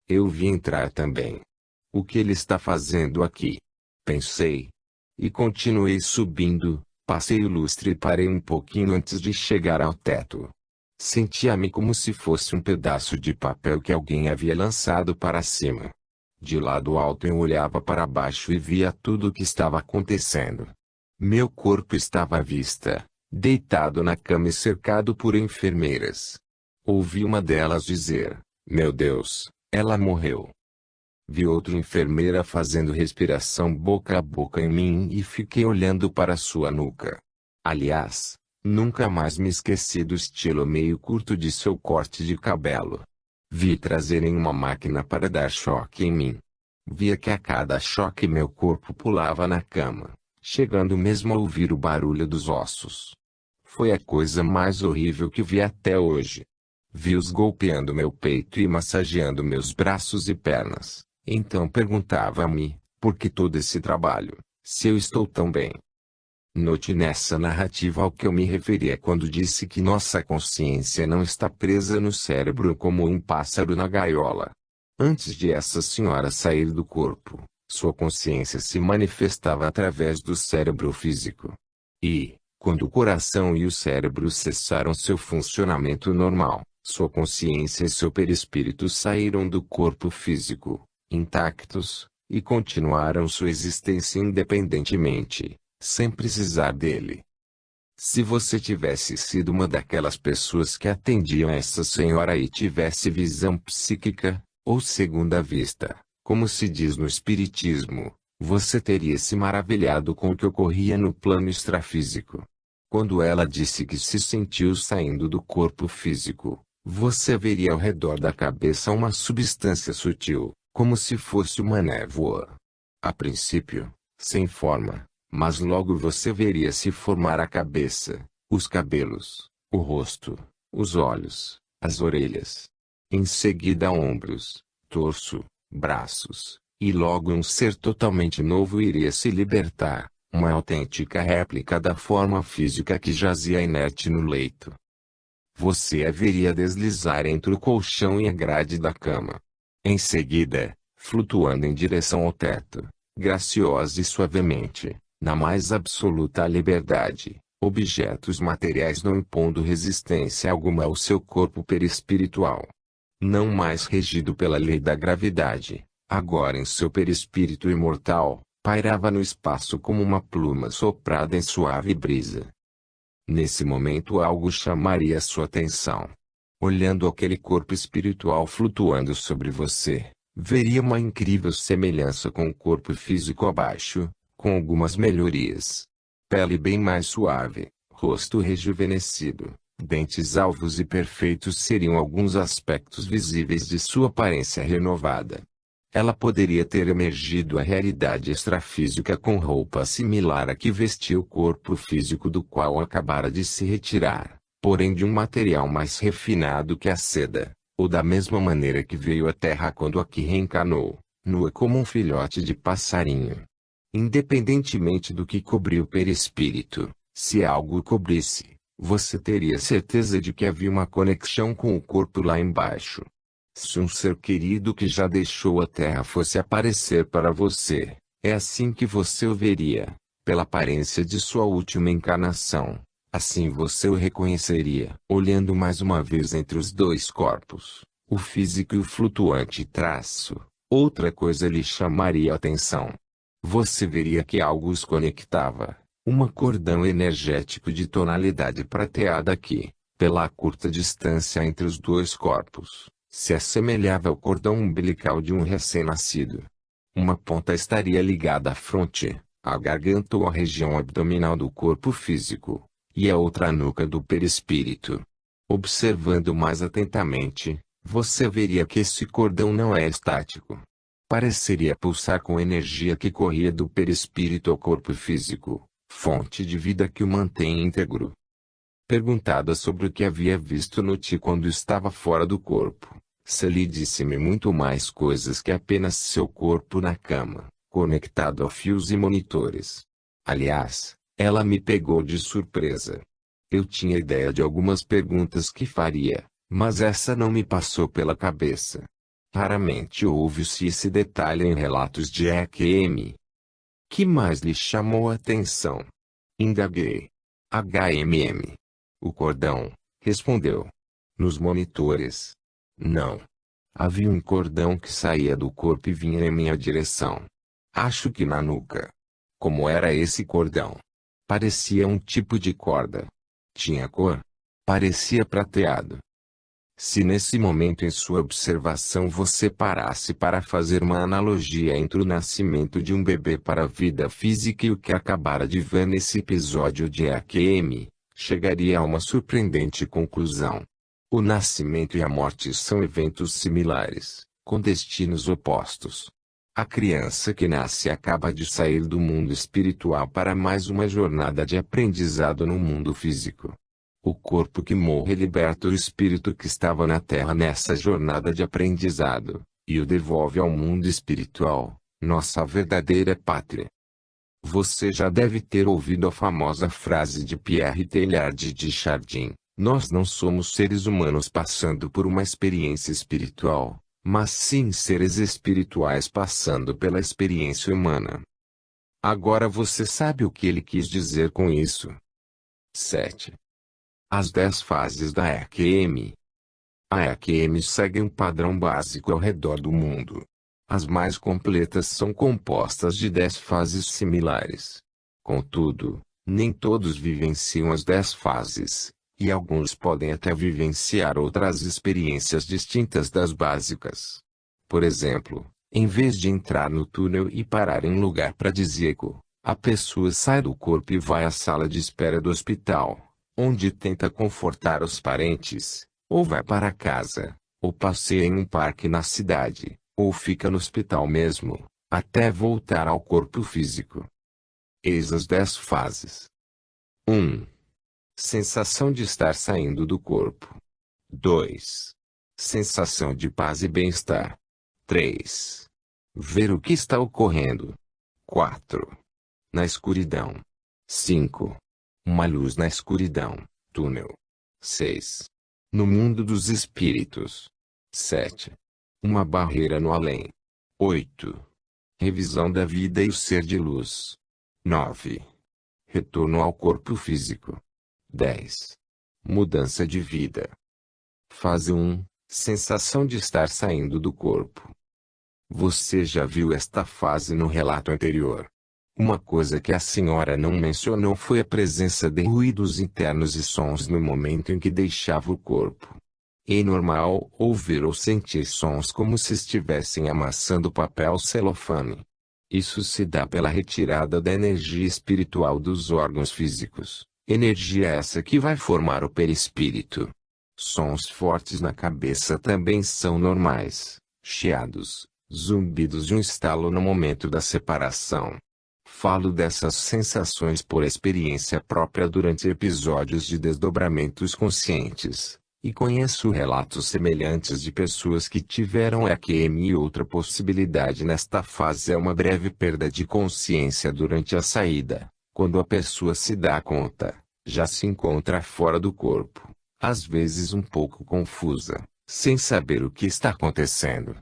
Eu vi entrar também. O que ele está fazendo aqui? Pensei. E continuei subindo, passei o lustre e parei um pouquinho antes de chegar ao teto. Sentia-me como se fosse um pedaço de papel que alguém havia lançado para cima. De lá do alto eu olhava para baixo e via tudo o que estava acontecendo. Meu corpo estava à vista, deitado na cama e cercado por enfermeiras. Ouvi uma delas dizer: "Meu Deus, ela morreu." Vi outra enfermeira fazendo respiração boca a boca em mim e fiquei olhando para sua nuca. Aliás, nunca mais me esqueci do estilo meio curto de seu corte de cabelo. Vi trazerem uma máquina para dar choque em mim. Via que a cada choque meu corpo pulava na cama, chegando mesmo a ouvir o barulho dos ossos. Foi a coisa mais horrível que vi até hoje. Vi-os golpeando meu peito e massageando meus braços e pernas. Então perguntava-me, por que todo esse trabalho, se eu estou tão bem? Note nessa narrativa ao que eu me referia quando disse que nossa consciência não está presa no cérebro como um pássaro na gaiola. Antes de essa senhora sair do corpo, sua consciência se manifestava através do cérebro físico. E, quando o coração e o cérebro cessaram seu funcionamento normal, sua consciência e seu perispírito saíram do corpo físico, intactos, e continuaram sua existência independentemente, sem precisar dele. Se você tivesse sido uma daquelas pessoas que atendiam essa senhora e tivesse visão psíquica, ou segunda vista, como se diz no espiritismo, você teria se maravilhado com o que ocorria no plano extrafísico. Quando ela disse que se sentiu saindo do corpo físico, você veria ao redor da cabeça uma substância sutil, como se fosse uma névoa. A princípio, sem forma, mas logo você veria se formar a cabeça, os cabelos, o rosto, os olhos, as orelhas. Em seguida ombros, torso, braços, e logo um ser totalmente novo iria se libertar, uma autêntica réplica da forma física que jazia inerte no leito. Você a veria deslizar entre o colchão e a grade da cama. Em seguida, flutuando em direção ao teto, graciosa e suavemente, na mais absoluta liberdade, objetos materiais não impondo resistência alguma ao seu corpo perispiritual. Não mais regido pela lei da gravidade, agora em seu perispírito imortal, pairava no espaço como uma pluma soprada em suave brisa. Nesse momento algo chamaria sua atenção. Olhando aquele corpo espiritual flutuando sobre você, veria uma incrível semelhança com o corpo físico abaixo, com algumas melhorias. Pele bem mais suave, rosto rejuvenescido, dentes alvos e perfeitos seriam alguns aspectos visíveis de sua aparência renovada. Ela poderia ter emergido à realidade extrafísica com roupa similar à que vestia o corpo físico do qual acabara de se retirar, porém de um material mais refinado que a seda, ou da mesma maneira que veio à Terra quando aqui reencarnou, nua como um filhote de passarinho. Independentemente do que cobria o perispírito, se algo o cobrisse, você teria certeza de que havia uma conexão com o corpo lá embaixo. Se um ser querido que já deixou a Terra fosse aparecer para você, é assim que você o veria, pela aparência de sua última encarnação. Assim você o reconheceria. Olhando mais uma vez entre os dois corpos, o físico e o flutuante traço, outra coisa lhe chamaria a atenção. Você veria que algo os conectava, um cordão energético de tonalidade prateada que, pela curta distância entre os dois corpos, se assemelhava ao cordão umbilical de um recém-nascido. Uma ponta estaria ligada à fronte, à garganta ou à região abdominal do corpo físico, e a outra à nuca do perispírito. Observando mais atentamente, você veria que esse cordão não é estático. Pareceria pulsar com energia que corria do perispírito ao corpo físico, fonte de vida que o mantém íntegro. Perguntada sobre o que havia visto no Ti quando estava fora do corpo, Sally disse-me muito mais coisas que apenas seu corpo na cama, conectado a fios e monitores. Aliás, ela me pegou de surpresa. Eu tinha ideia de algumas perguntas que faria, mas essa não me passou pela cabeça. Raramente ouve-se esse detalhe em relatos de EQM. Que mais lhe chamou a atenção? Indaguei. HMM. O cordão, respondeu. Nos monitores. Não. Havia um cordão que saía do corpo e vinha em minha direção. Acho que na nuca. Como era esse cordão? Parecia um tipo de corda. Tinha cor? Parecia prateado. Se nesse momento em sua observação você parasse para fazer uma analogia entre o nascimento de um bebê para a vida física e o que acabara de ver nesse episódio de EQM, chegaria a uma surpreendente conclusão. O nascimento e a morte são eventos similares, com destinos opostos. A criança que nasce acaba de sair do mundo espiritual para mais uma jornada de aprendizado no mundo físico. O corpo que morre liberta o espírito que estava na Terra nessa jornada de aprendizado, e o devolve ao mundo espiritual, nossa verdadeira pátria. Você já deve ter ouvido a famosa frase de Pierre Teilhard de Chardin: nós não somos seres humanos passando por uma experiência espiritual, mas sim seres espirituais passando pela experiência humana. Agora você sabe o que ele quis dizer com isso. 7. As 10 fases da EQM. A EQM segue um padrão básico ao redor do mundo. As mais completas são compostas de 10 fases similares. Contudo, nem todos vivenciam as 10 fases, e alguns podem até vivenciar outras experiências distintas das básicas. Por exemplo, em vez de entrar no túnel e parar em um lugar paradisíaco, a pessoa sai do corpo e vai à sala de espera do hospital, onde tenta confortar os parentes, ou vai para casa, ou passeia em um parque na cidade, ou fica no hospital mesmo, até voltar ao corpo físico. Eis as 10 fases. 1. Sensação de estar saindo do corpo. 2. Sensação de paz e bem-estar. 3. Ver o que está ocorrendo. 4. Na escuridão. 5. Uma luz na escuridão, túnel. 6. No mundo dos espíritos. 7. Uma barreira no além. 8. Revisão da vida e o ser de luz. 9. Retorno ao corpo físico. 10. Mudança de vida. Fase 1. Sensação de estar saindo do corpo. Você já viu esta fase no relato anterior. Uma coisa que a senhora não mencionou foi a presença de ruídos internos e sons no momento em que deixava o corpo. É normal ouvir ou sentir sons como se estivessem amassando papel celofane. Isso se dá pela retirada da energia espiritual dos órgãos físicos, energia essa que vai formar o perispírito. Sons fortes na cabeça também são normais, chiados, zumbidos de um estalo no momento da separação. Falo dessas sensações por experiência própria durante episódios de desdobramentos conscientes, e conheço relatos semelhantes de pessoas que tiveram EQM e outra possibilidade nesta fase é uma breve perda de consciência durante a saída, quando a pessoa se dá conta, já se encontra fora do corpo, às vezes um pouco confusa, sem saber o que está acontecendo.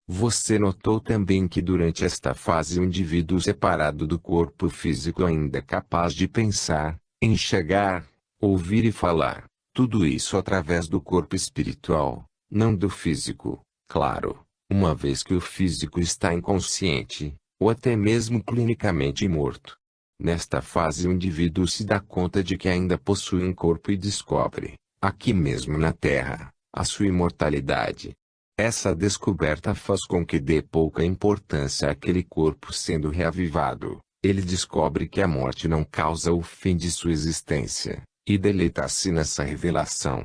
Você notou também que durante esta fase o indivíduo separado do corpo físico ainda é capaz de pensar, enxergar, ouvir e falar, tudo isso através do corpo espiritual, não do físico, claro, uma vez que o físico está inconsciente, ou até mesmo clinicamente morto. Nesta fase o indivíduo se dá conta de que ainda possui um corpo e descobre, aqui mesmo na Terra, a sua imortalidade. Essa descoberta faz com que dê pouca importância àquele corpo sendo reavivado. Ele descobre que a morte não causa o fim de sua existência, e deleita-se nessa revelação.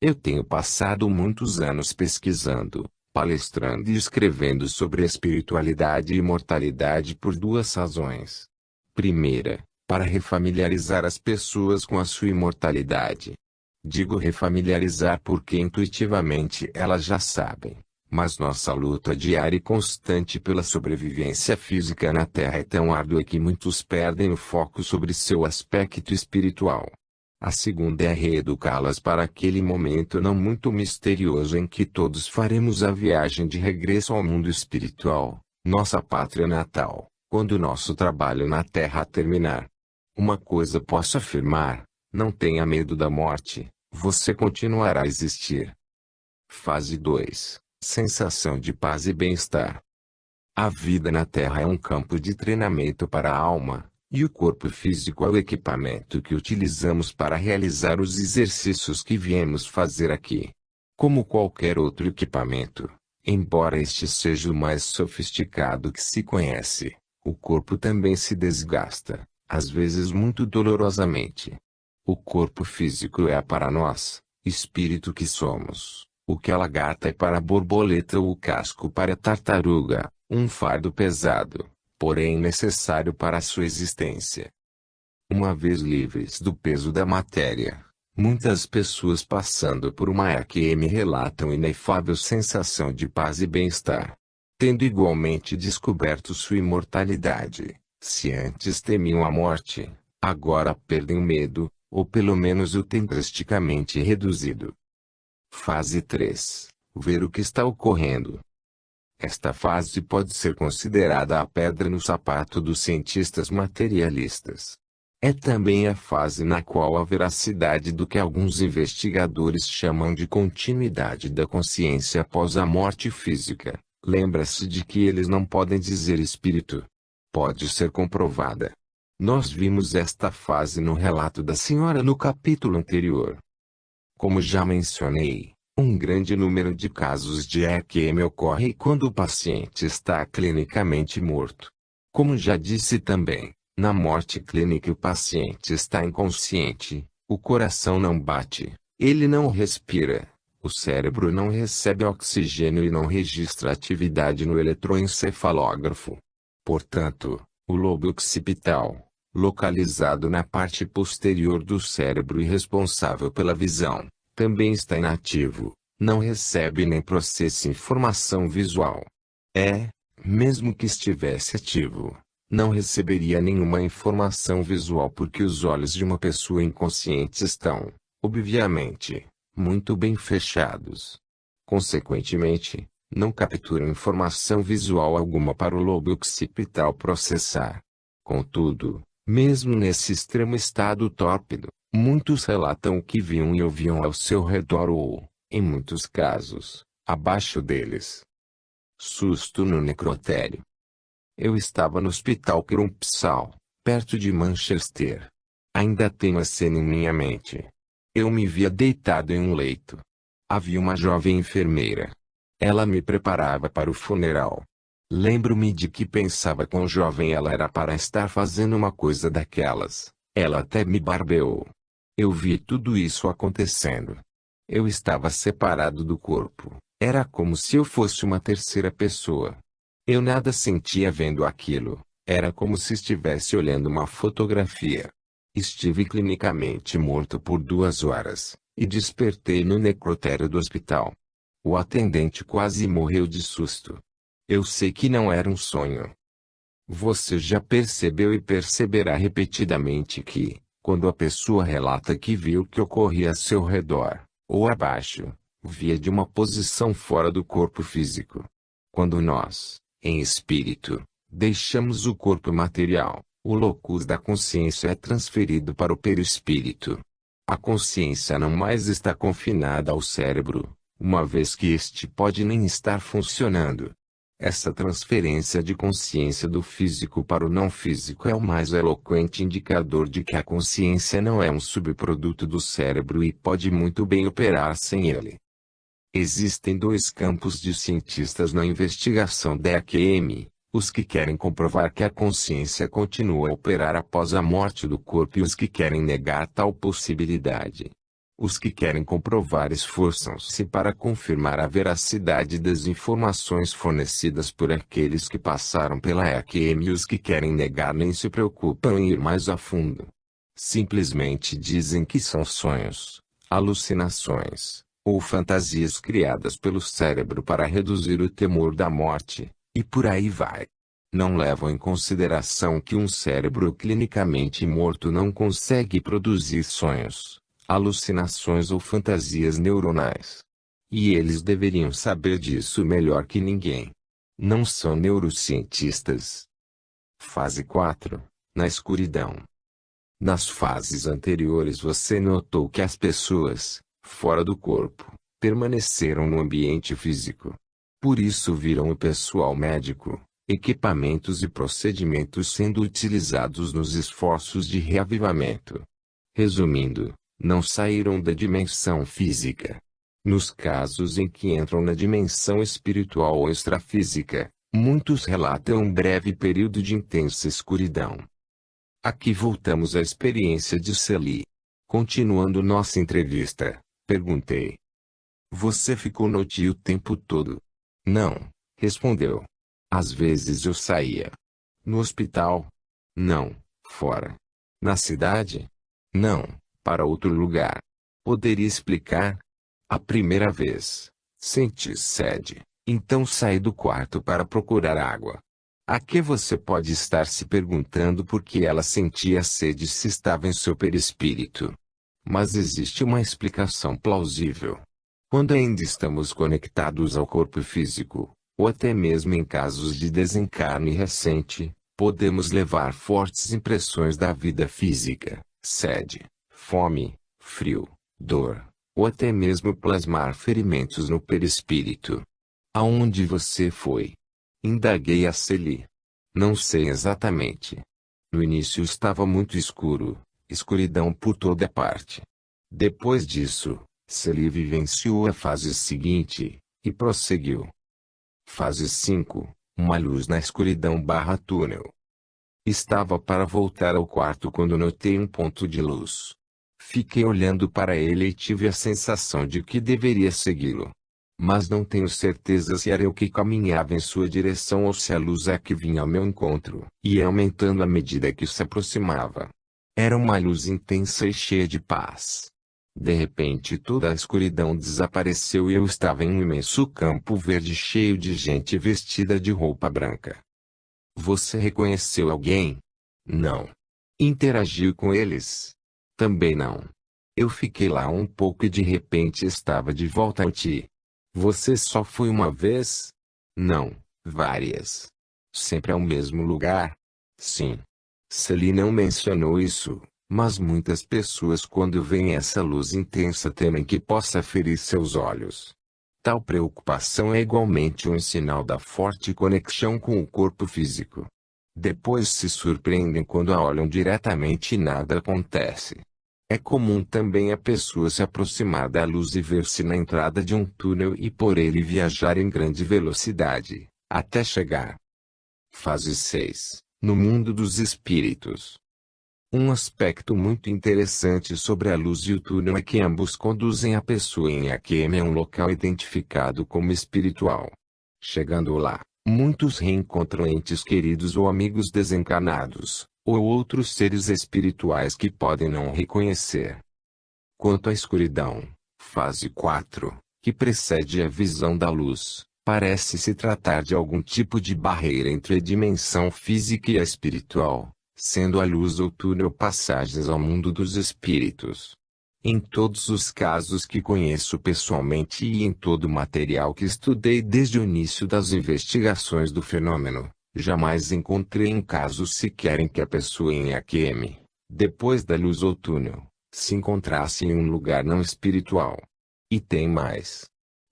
Eu tenho passado muitos anos pesquisando, palestrando e escrevendo sobre espiritualidade e imortalidade por 2 razões. Primeira, para refamiliarizar as pessoas com a sua imortalidade. Digo refamiliarizar porque intuitivamente elas já sabem, mas nossa luta diária e constante pela sobrevivência física na Terra é tão árdua que muitos perdem o foco sobre seu aspecto espiritual. A segunda é reeducá-las para aquele momento não muito misterioso em que todos faremos a viagem de regresso ao mundo espiritual, nossa pátria natal, quando nosso trabalho na Terra terminar. Uma coisa posso afirmar: não tenha medo da morte, você continuará a existir. Fase 2. Sensação de paz e bem-estar. A vida na Terra é um campo de treinamento para a alma, e o corpo físico é o equipamento que utilizamos para realizar os exercícios que viemos fazer aqui. Como qualquer outro equipamento, embora este seja o mais sofisticado que se conhece, o corpo também se desgasta, às vezes muito dolorosamente. O corpo físico é para nós, espírito que somos, o que a lagarta é para a borboleta ou o casco para a tartaruga, um fardo pesado, porém necessário para a sua existência. Uma vez livres do peso da matéria, muitas pessoas passando por uma EQM relatam inefável sensação de paz e bem-estar. Tendo igualmente descoberto sua imortalidade, se antes temiam a morte, agora perdem o medo, ou pelo menos o têm drasticamente reduzido. Fase 3. Ver o que está ocorrendo. Esta fase pode ser considerada a pedra no sapato dos cientistas materialistas. É também a fase na qual a veracidade do que alguns investigadores chamam de continuidade da consciência após a morte física, lembra-se de que eles não podem dizer espírito, pode ser comprovada. Nós vimos esta fase no relato da senhora no capítulo anterior. Como já mencionei, um grande número de casos de EQM ocorre quando o paciente está clinicamente morto. Como já disse também, na morte clínica o paciente está inconsciente, o coração não bate, ele não respira, o cérebro não recebe oxigênio e não registra atividade no eletroencefalógrafo. Portanto, o lobo occipital, localizado na parte posterior do cérebro e responsável pela visão, também está inativo, não recebe nem processa informação visual. Mesmo que estivesse ativo, não receberia nenhuma informação visual porque os olhos de uma pessoa inconsciente estão, obviamente, muito bem fechados. Consequentemente, não capturam informação visual alguma para o lobo occipital processar. Contudo, mesmo nesse extremo estado tórpido, muitos relatam o que viam e ouviam ao seu redor ou, em muitos casos, abaixo deles. Susto no necrotério. Eu estava no Hospital Crumpsall, perto de Manchester. Ainda tenho a cena em minha mente. Eu me via deitado em um leito. Havia uma jovem enfermeira. Ela me preparava para o funeral. Lembro-me de que pensava quão jovem ela era para estar fazendo uma coisa daquelas. Ela até me barbeou. Eu vi tudo isso acontecendo. Eu estava separado do corpo. Era como se eu fosse uma terceira pessoa. Eu nada sentia vendo aquilo. Era como se estivesse olhando uma fotografia. Estive clinicamente morto por 2 horas, e despertei no necrotério do hospital. O atendente quase morreu de susto. Eu sei que não era um sonho. Você já percebeu e perceberá repetidamente que, quando a pessoa relata que viu o que ocorria a seu redor, ou abaixo, via de uma posição fora do corpo físico. Quando nós, em espírito, deixamos o corpo material, o locus da consciência é transferido para o perispírito. A consciência não mais está confinada ao cérebro, uma vez que este pode nem estar funcionando. Essa transferência de consciência do físico para o não físico é o mais eloquente indicador de que a consciência não é um subproduto do cérebro e pode muito bem operar sem ele. Existem 2 campos de cientistas na investigação da EQM, os que querem comprovar que a consciência continua a operar após a morte do corpo e os que querem negar tal possibilidade. Os que querem comprovar esforçam-se para confirmar a veracidade das informações fornecidas por aqueles que passaram pela EQM e os que querem negar nem se preocupam em ir mais a fundo. Simplesmente dizem que são sonhos, alucinações, ou fantasias criadas pelo cérebro para reduzir o temor da morte, e por aí vai. Não levam em consideração que um cérebro clinicamente morto não consegue produzir sonhos, alucinações ou fantasias neuronais. E eles deveriam saber disso melhor que ninguém. Não são neurocientistas. Fase 4. Na escuridão. Nas fases anteriores você notou que as pessoas, fora do corpo, permaneceram no ambiente físico. Por isso viram o pessoal médico, equipamentos e procedimentos sendo utilizados nos esforços de reavivamento. Resumindo, não saíram da dimensão física. Nos casos em que entram na dimensão espiritual ou extrafísica, muitos relatam um breve período de intensa escuridão. Aqui voltamos à experiência de Celi. Continuando nossa entrevista, perguntei: Você ficou no TI o tempo todo? Não, respondeu. Às vezes eu saía. No hospital? Não, fora. Na cidade? Não, para outro lugar. Poderia explicar? A primeira vez, senti sede, então saí do quarto para procurar água. Aqui você pode estar se perguntando por que ela sentia sede se estava em seu perispírito. Mas existe uma explicação plausível. Quando ainda estamos conectados ao corpo físico, ou até mesmo em casos de desencarne recente, podemos levar fortes impressões da vida física, sede, fome, frio, dor, ou até mesmo plasmar ferimentos no perispírito. Aonde você foi? Indaguei a Celi. Não sei exatamente. No início estava muito escuro, escuridão por toda parte. Depois disso, Celi vivenciou a fase seguinte, e prosseguiu. Fase 5, uma luz na escuridão/túnel. Estava para voltar ao quarto quando notei um ponto de luz. Fiquei olhando para ele e tive a sensação de que deveria segui-lo. Mas não tenho certeza se era eu que caminhava em sua direção ou se a luz é que vinha ao meu encontro, e ia aumentando à medida que se aproximava. Era uma luz intensa e cheia de paz. De repente toda a escuridão desapareceu e eu estava em um imenso campo verde cheio de gente vestida de roupa branca. Você reconheceu alguém? Não. Interagiu com eles? Também não. Eu fiquei lá um pouco e de repente estava de volta ao TI. Você só foi uma vez? Não, várias. Sempre ao mesmo lugar? Sim. Celi não mencionou isso, mas muitas pessoas quando veem essa luz intensa temem que possa ferir seus olhos. Tal preocupação é igualmente um sinal da forte conexão com o corpo físico. Depois se surpreendem quando a olham diretamente e nada acontece. É comum também a pessoa se aproximar da luz e ver-se na entrada de um túnel e por ele viajar em grande velocidade, até chegar. Fase 6. No mundo dos espíritos. Um aspecto muito interessante sobre a luz e o túnel é que ambos conduzem a pessoa em Akemi a um local identificado como espiritual. Chegando lá, muitos reencontram entes queridos ou amigos desencarnados, ou outros seres espirituais que podem não reconhecer. Quanto à escuridão, fase 4, que precede a visão da luz, parece se tratar de algum tipo de barreira entre a dimensão física e a espiritual, sendo a luz ou túnel passagens ao mundo dos espíritos. Em todos os casos que conheço pessoalmente e em todo o material que estudei desde o início das investigações do fenômeno, jamais encontrei um caso sequer em que a pessoa em Akemi, depois da luz ou túnel, se encontrasse em um lugar não espiritual. E tem mais.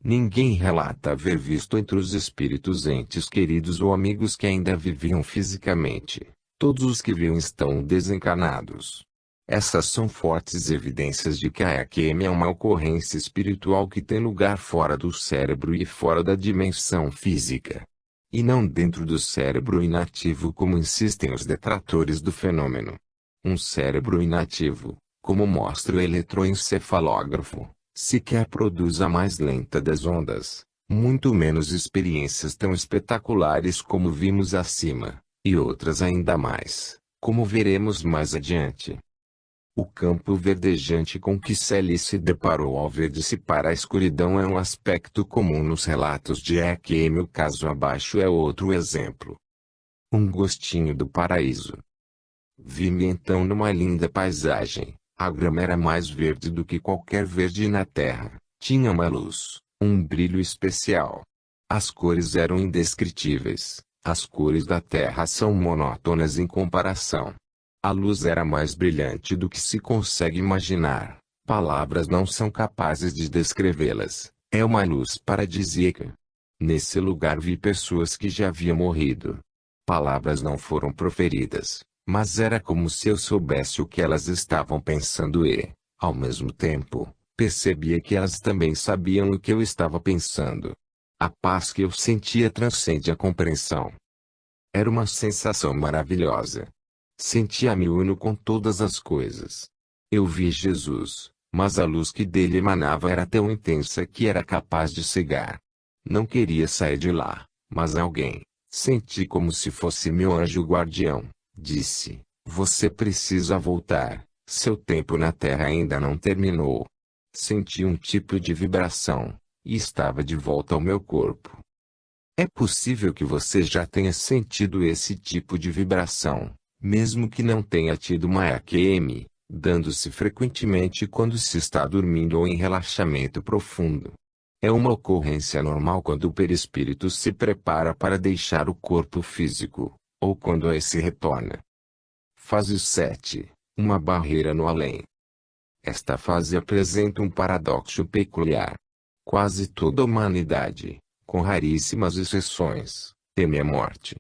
Ninguém relata haver visto entre os espíritos entes queridos ou amigos que ainda viviam fisicamente. Todos os que viam estão desencarnados. Essas são fortes evidências de que a Akemi é uma ocorrência espiritual que tem lugar fora do cérebro e fora da dimensão física. E não dentro do cérebro inativo como insistem os detratores do fenômeno. Um cérebro inativo, como mostra o eletroencefalógrafo, sequer produz a mais lenta das ondas, muito menos experiências tão espetaculares como vimos acima, e outras ainda mais, como veremos mais adiante. O campo verdejante com que Celi se deparou ao ver dissipar a escuridão é um aspecto comum nos relatos de Akemi. O caso abaixo é outro exemplo. Um gostinho do paraíso. Vi-me então numa linda paisagem. A grama era mais verde do que qualquer verde na terra. Tinha uma luz, um brilho especial. As cores eram indescritíveis. As cores da terra são monótonas em comparação. A luz era mais brilhante do que se consegue imaginar. Palavras não são capazes de descrevê-las. É uma luz paradisíaca. Nesse lugar vi pessoas que já haviam morrido. Palavras não foram proferidas, mas era como se eu soubesse o que elas estavam pensando e, ao mesmo tempo, percebia que elas também sabiam o que eu estava pensando. A paz que eu sentia transcende a compreensão. Era uma sensação maravilhosa. Sentia-me uno com todas as coisas. Eu vi Jesus, mas a luz que dele emanava era tão intensa que era capaz de cegar. Não queria sair de lá, mas alguém, senti como se fosse meu anjo guardião, disse: "Você precisa voltar, seu tempo na Terra ainda não terminou." Senti um tipo de vibração, e estava de volta ao meu corpo. É possível que você já tenha sentido esse tipo de vibração, mesmo que não tenha tido uma EQM, dando-se frequentemente quando se está dormindo ou em relaxamento profundo. É uma ocorrência normal quando o perispírito se prepara para deixar o corpo físico, ou quando esse retorna. Fase 7. Uma barreira no além. Esta fase apresenta um paradoxo peculiar. Quase toda a humanidade, com raríssimas exceções, teme a morte.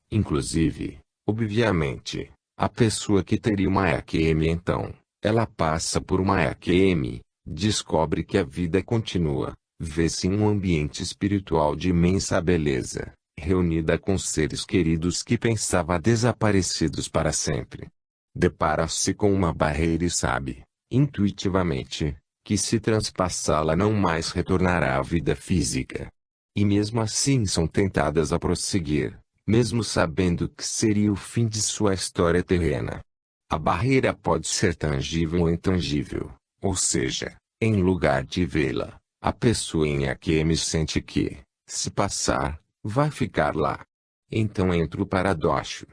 Inclusive, obviamente, a pessoa que teria uma EQM então, ela passa por uma EQM, descobre que a vida continua, vê-se em um ambiente espiritual de imensa beleza, reunida com seres queridos que pensava desaparecidos para sempre. Depara-se com uma barreira e sabe, intuitivamente, que se transpassá-la não mais retornará à vida física. E mesmo assim são tentadas a prosseguir, mesmo sabendo que seria o fim de sua história terrena. A barreira pode ser tangível ou intangível, ou seja, em lugar de vê-la, a pessoa em EQM sente que, se passar, vai ficar lá. Então entra o paradoxo.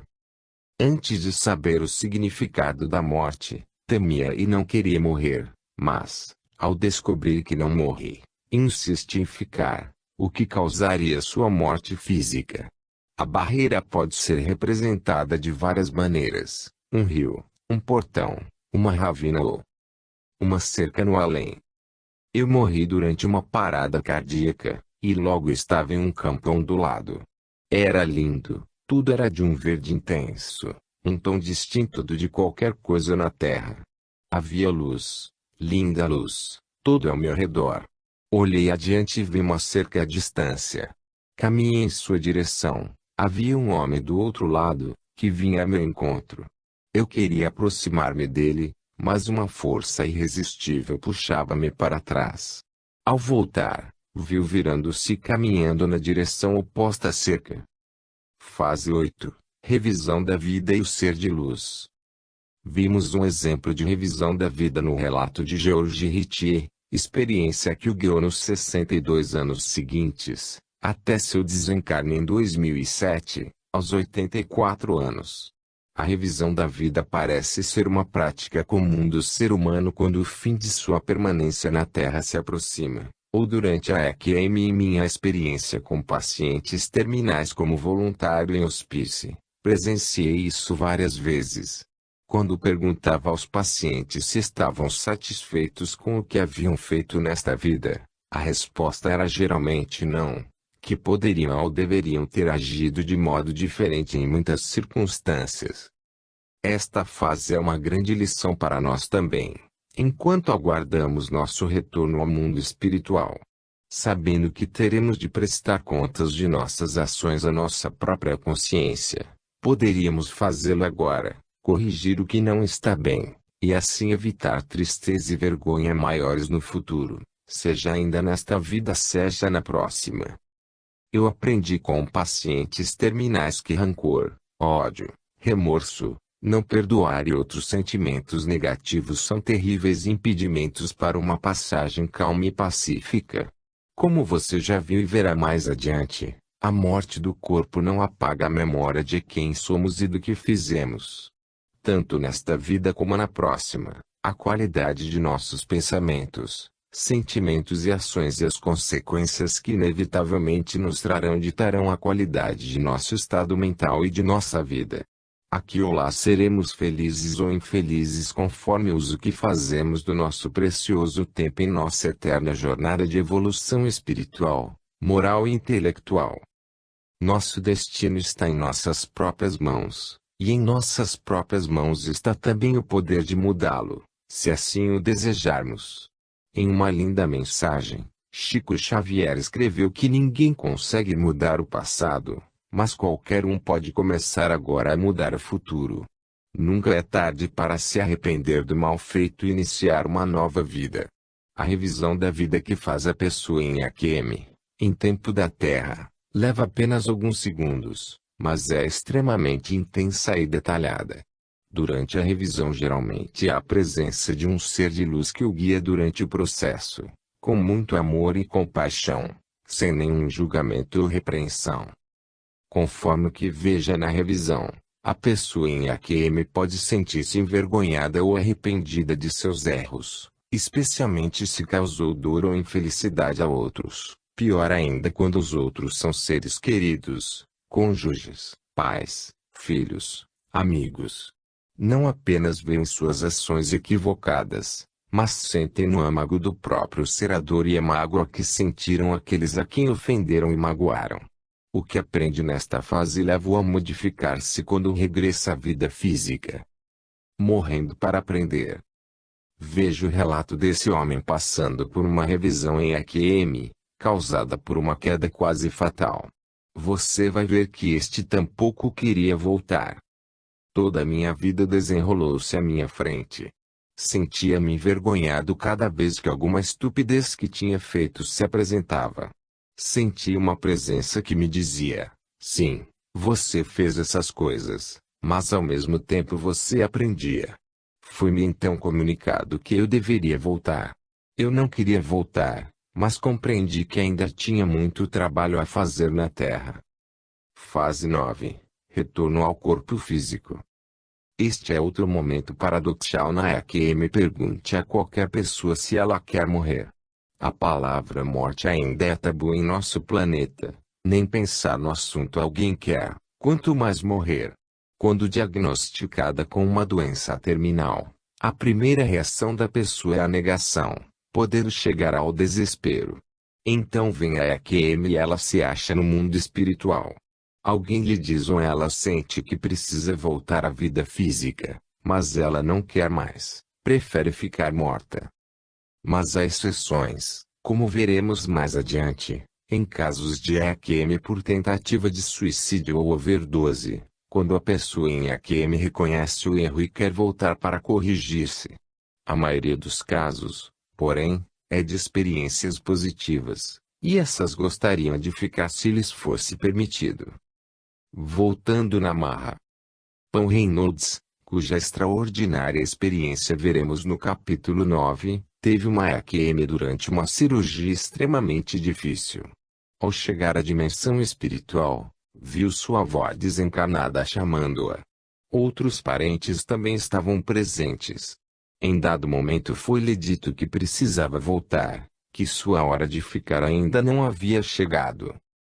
Antes de saber o significado da morte, temia e não queria morrer, mas, ao descobrir que não morre, insiste em ficar, o que causaria sua morte física. A barreira pode ser representada de várias maneiras: um rio, um portão, uma ravina ou uma cerca no além. Eu morri durante uma parada cardíaca, e logo estava em um campo ondulado. Era lindo, tudo era de um verde intenso, um tom distinto do de qualquer coisa na terra. Havia luz, linda luz, todo ao meu redor. Olhei adiante e vi uma cerca à distância. Caminhei em sua direção. Havia um homem do outro lado, que vinha a meu encontro. Eu queria aproximar-me dele, mas uma força irresistível puxava-me para trás. Ao voltar, vi-o virando-se e caminhando na direção oposta à cerca. Fase 8. Revisão da vida e o ser de luz. Vimos um exemplo de revisão da vida no relato de George Ritchie, experiência que o guiou nos 62 anos seguintes, até seu desencarne em 2007, aos 84 anos. A revisão da vida parece ser uma prática comum do ser humano quando o fim de sua permanência na Terra se aproxima, ou durante a EQM. Em minha experiência com pacientes terminais como voluntário em hospício, presenciei isso várias vezes. Quando perguntava aos pacientes se estavam satisfeitos com o que haviam feito nesta vida, a resposta era geralmente não, que poderiam ou deveriam ter agido de modo diferente em muitas circunstâncias. Esta fase é uma grande lição para nós também, enquanto aguardamos nosso retorno ao mundo espiritual. Sabendo que teremos de prestar contas de nossas ações à nossa própria consciência, poderíamos fazê-lo agora, corrigir o que não está bem, e assim evitar tristeza e vergonha maiores no futuro, seja ainda nesta vida, seja na próxima. Eu aprendi com pacientes terminais que rancor, ódio, remorso, não perdoar e outros sentimentos negativos são terríveis impedimentos para uma passagem calma e pacífica. Como você já viu e verá mais adiante, A morte do corpo não apaga a memória de quem somos e do que fizemos. Tanto nesta vida como na próxima, a qualidade de nossos pensamentos, sentimentos e ações e as consequências que inevitavelmente nos trarão ditarão a qualidade de nosso estado mental e de nossa vida. Aqui ou lá seremos felizes ou infelizes conforme o uso que fazemos do nosso precioso tempo em nossa eterna jornada de evolução espiritual, moral e intelectual. Nosso destino está em nossas próprias mãos, e em nossas próprias mãos está também o poder de mudá-lo, se assim o desejarmos. Em uma linda mensagem, Chico Xavier escreveu que ninguém consegue mudar o passado, mas qualquer um pode começar agora a mudar o futuro. Nunca é tarde para se arrepender do mal feito e iniciar uma nova vida. A revisão da vida que faz a pessoa em AQM, em tempo da Terra, leva apenas alguns segundos, mas é extremamente intensa e detalhada. Durante a revisão geralmente há a presença de um ser de luz que o guia durante o processo, com muito amor e compaixão, sem nenhum julgamento ou repreensão. Conforme o que veja na revisão, a pessoa em AQM pode sentir-se envergonhada ou arrependida de seus erros, especialmente se causou dor ou infelicidade a outros. Pior ainda quando os outros são seres queridos, cônjuges, pais, filhos, amigos. Não apenas veem suas ações equivocadas, mas sentem no âmago do próprio ser a dor e a mágoa que sentiram aqueles a quem ofenderam e magoaram. O que aprende nesta fase leva-o a modificar-se quando regressa à vida física. Morrendo para aprender. Veja o relato desse homem passando por uma revisão em AQM, causada por uma queda quase fatal. Você vai ver que este tampouco queria voltar. Toda a minha vida desenrolou-se à minha frente. Sentia-me envergonhado cada vez que alguma estupidez que tinha feito se apresentava. Sentia uma presença que me dizia: sim, você fez essas coisas, mas ao mesmo tempo você aprendia. Foi-me então comunicado que eu deveria voltar. Eu não queria voltar, mas compreendi que ainda tinha muito trabalho a fazer na Terra. Fase 9. Retorno ao corpo físico. Este é outro momento paradoxal na AQM. Pergunte a qualquer pessoa se ela quer morrer. A palavra morte ainda é tabu em nosso planeta. Nem pensar no assunto alguém quer, quanto mais morrer. Quando diagnosticada com uma doença terminal, a primeira reação da pessoa é a negação, podendo chegar ao desespero. Então vem a AQM e ela se acha no mundo espiritual. Alguém lhe diz ou ela sente que precisa voltar à vida física, mas ela não quer mais, prefere ficar morta. Mas há exceções, como veremos mais adiante, em casos de AQM por tentativa de suicídio ou overdose, quando a pessoa em AQM reconhece o erro e quer voltar para corrigir-se. A maioria dos casos, porém, é de experiências positivas, e essas gostariam de ficar se lhes fosse permitido. Voltando na marra. Paul Reynolds, cuja extraordinária experiência veremos no capítulo 9, teve uma AQM durante uma cirurgia extremamente difícil. Ao chegar à dimensão espiritual, viu sua avó desencarnada chamando-a. Outros parentes também estavam presentes. Em dado momento foi-lhe dito que precisava voltar, que sua hora de ficar ainda não havia chegado.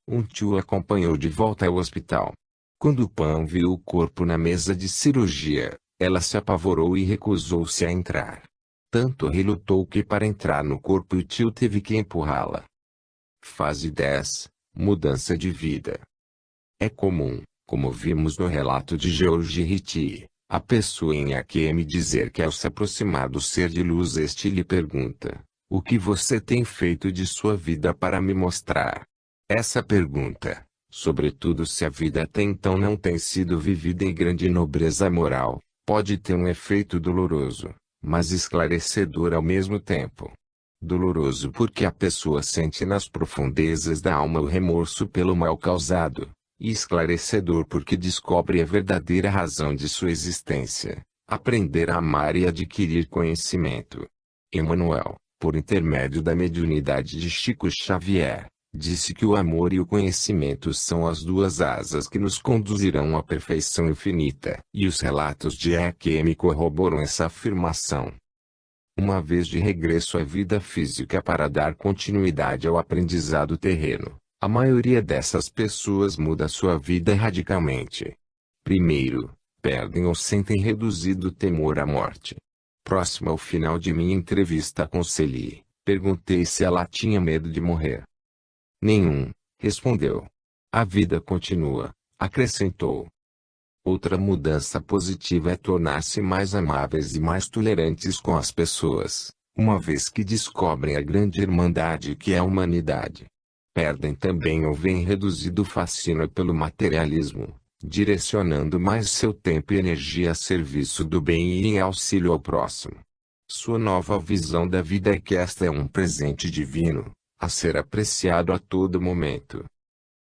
Um tio acompanhou de volta ao hospital. Quando Pan viu o corpo na mesa de cirurgia, ela se apavorou e recusou-se a entrar. Tanto relutou que para entrar no corpo o tio teve que empurrá-la. Fase 10. Mudança de vida. É comum, como vimos no relato de George Ritchie, a pessoa em AQM dizer que ao se aproximar do ser de luz este lhe pergunta: o que você tem feito de sua vida para me mostrar? Essa pergunta, sobretudo se a vida até então não tem sido vivida em grande nobreza moral, pode ter um efeito doloroso, mas esclarecedor ao mesmo tempo. Doloroso porque a pessoa sente nas profundezas da alma o remorso pelo mal causado, e esclarecedor porque descobre a verdadeira razão de sua existência, aprender a amar e adquirir conhecimento. Emmanuel, por intermédio da mediunidade de Chico Xavier, Disse que o amor e o conhecimento são as duas asas que nos conduzirão à perfeição infinita. E os relatos de EQM corroboram essa afirmação. Uma vez de regresso à vida física para dar continuidade ao aprendizado terreno, a maioria dessas pessoas muda sua vida radicalmente. Primeiro, perdem ou sentem reduzido temor à morte. Próximo ao final de minha entrevista com Celie, perguntei se ela tinha medo de morrer. Nenhum, respondeu. A vida continua, acrescentou. Outra mudança positiva é tornar-se mais amáveis e mais tolerantes com as pessoas, uma vez que descobrem a grande irmandade que é a humanidade. Perdem também ou veem reduzido o fascínio pelo materialismo, direcionando mais seu tempo e energia a serviço do bem e em auxílio ao próximo. Sua nova visão da vida é que esta é um presente divino, a ser apreciado a todo momento.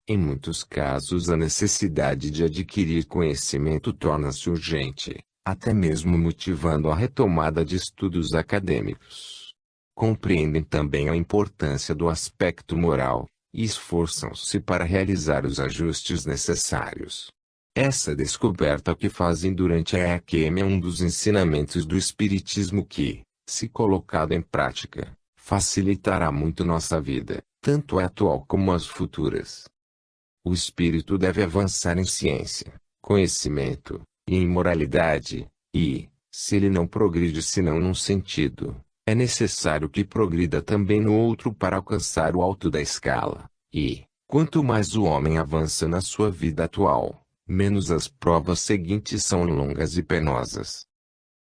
Em muitos casos a necessidade de adquirir conhecimento torna-se urgente, até mesmo motivando a retomada de estudos acadêmicos. Compreendem também a importância do aspecto moral, e esforçam-se para realizar os ajustes necessários. Essa descoberta que fazem durante a EQM é um dos ensinamentos do Espiritismo que, se colocado em prática, facilitará muito nossa vida, tanto a atual como as futuras. O espírito deve avançar em ciência, conhecimento, e em moralidade, e, se ele não progride senão num sentido, é necessário que progrida também no outro para alcançar o alto da escala. E, quanto mais o homem avança na sua vida atual, menos as provas seguintes são longas e penosas.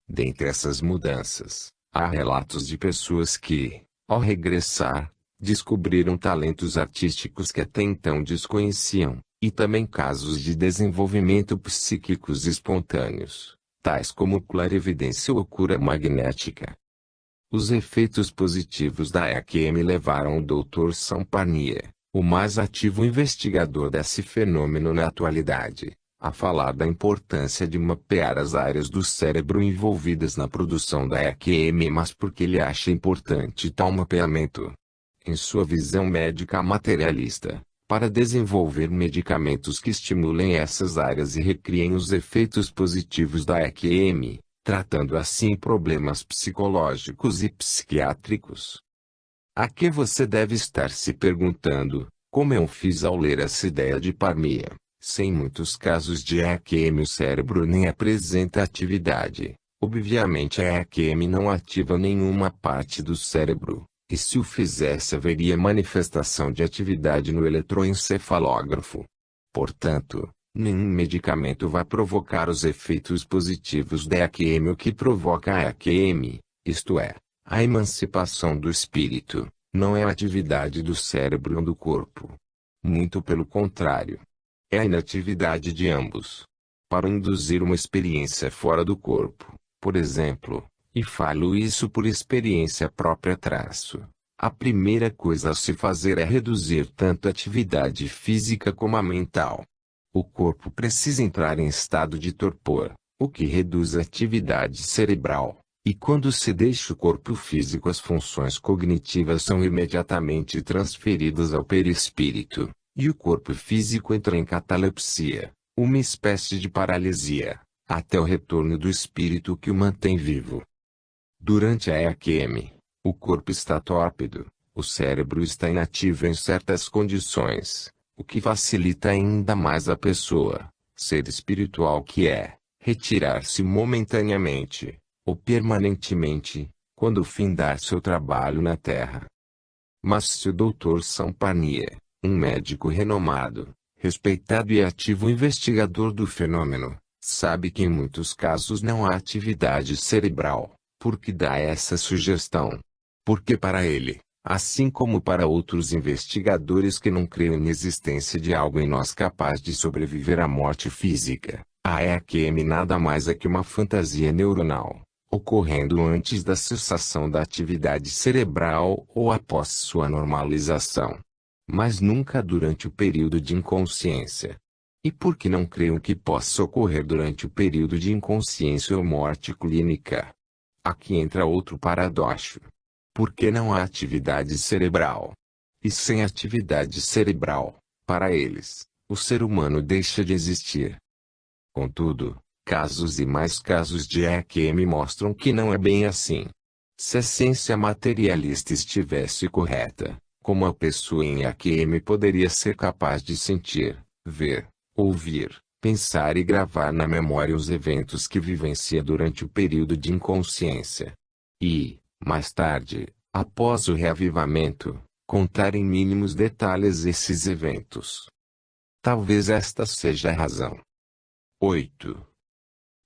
Dentre essas mudanças, há relatos de pessoas que, ao regressar, descobriram talentos artísticos que até então desconheciam, e também casos de desenvolvimento psíquicos espontâneos, tais como clarividência ou cura magnética. Os efeitos positivos da EQM levaram o Dr. Samparnia, o mais ativo investigador desse fenômeno na atualidade, a falar da importância de mapear as áreas do cérebro envolvidas na produção da EQM, mas porque ele acha importante tal mapeamento. Em sua visão médica materialista, para desenvolver medicamentos que estimulem essas áreas e recriem os efeitos positivos da EQM, tratando assim problemas psicológicos e psiquiátricos. A que você deve estar se perguntando, como eu fiz ao ler essa ideia de Parmia, sem muitos casos de EQM o cérebro nem apresenta atividade. Obviamente a EQM não ativa nenhuma parte do cérebro. E se o fizesse haveria manifestação de atividade no eletroencefalógrafo. Portanto, nenhum medicamento vai provocar os efeitos positivos da EQM. O que provoca a EQM, isto é, a emancipação do espírito, não é a atividade do cérebro ou do corpo. Muito pelo contrário. É a inatividade de ambos. Para induzir uma experiência fora do corpo, por exemplo, e falo isso por experiência própria a primeira coisa a se fazer é reduzir tanto a atividade física como a mental. O corpo precisa entrar em estado de torpor, o que reduz a atividade cerebral, e quando se deixa o corpo físico as funções cognitivas são imediatamente transferidas ao perispírito, e o corpo físico entra em catalepsia, uma espécie de paralisia, até o retorno do espírito que o mantém vivo. Durante a EQM, o corpo está tórpido, o cérebro está inativo em certas condições, o que facilita ainda mais a pessoa, ser espiritual que é, retirar-se momentaneamente, ou permanentemente, quando findar seu trabalho na Terra. Mas se o Dr. Samparnia, um médico renomado, respeitado e ativo investigador do fenômeno, sabe que em muitos casos não há atividade cerebral, por que dá essa sugestão? Porque para ele, assim como para outros investigadores que não creem na existência de algo em nós capaz de sobreviver à morte física, a EQM nada mais é que uma fantasia neuronal, ocorrendo antes da cessação da atividade cerebral ou após sua normalização. Mas nunca durante o período de inconsciência. E por que não creio que possa ocorrer durante o período de inconsciência ou morte clínica? Aqui entra outro paradoxo. Por que não há atividade cerebral? E sem atividade cerebral, para eles, o ser humano deixa de existir. Contudo, casos e mais casos de EQM mostram que não é bem assim. Se a ciência materialista estivesse correta, como a pessoa em EQM poderia ser capaz de sentir, ver, ouvir, pensar e gravar na memória os eventos que vivencia durante o período de inconsciência. E, mais tarde, após o reavivamento, contar em mínimos detalhes esses eventos. Talvez esta seja a razão. 8.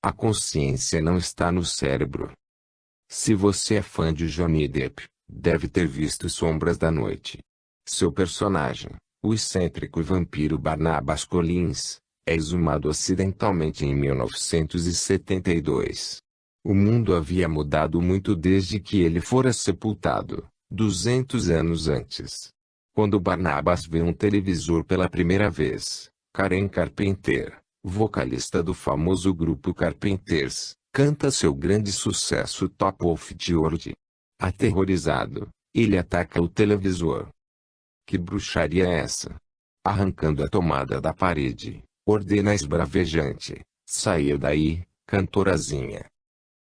A consciência não está no cérebro. Se você é fã de Johnny Depp, deve ter visto Sombras da Noite. Seu personagem, o excêntrico vampiro Barnabas Collins, é exumado acidentalmente em 1972. O mundo havia mudado muito desde que ele fora sepultado, 200 anos antes. Quando Barnabas vê um televisor pela primeira vez, Karen Carpenter, vocalista do famoso grupo Carpenters, canta seu grande sucesso Top of the World. Aterrorizado, ele ataca o televisor. Que bruxaria é essa? Arrancando a tomada da parede, ordena esbravejante: saia daí, cantorazinha.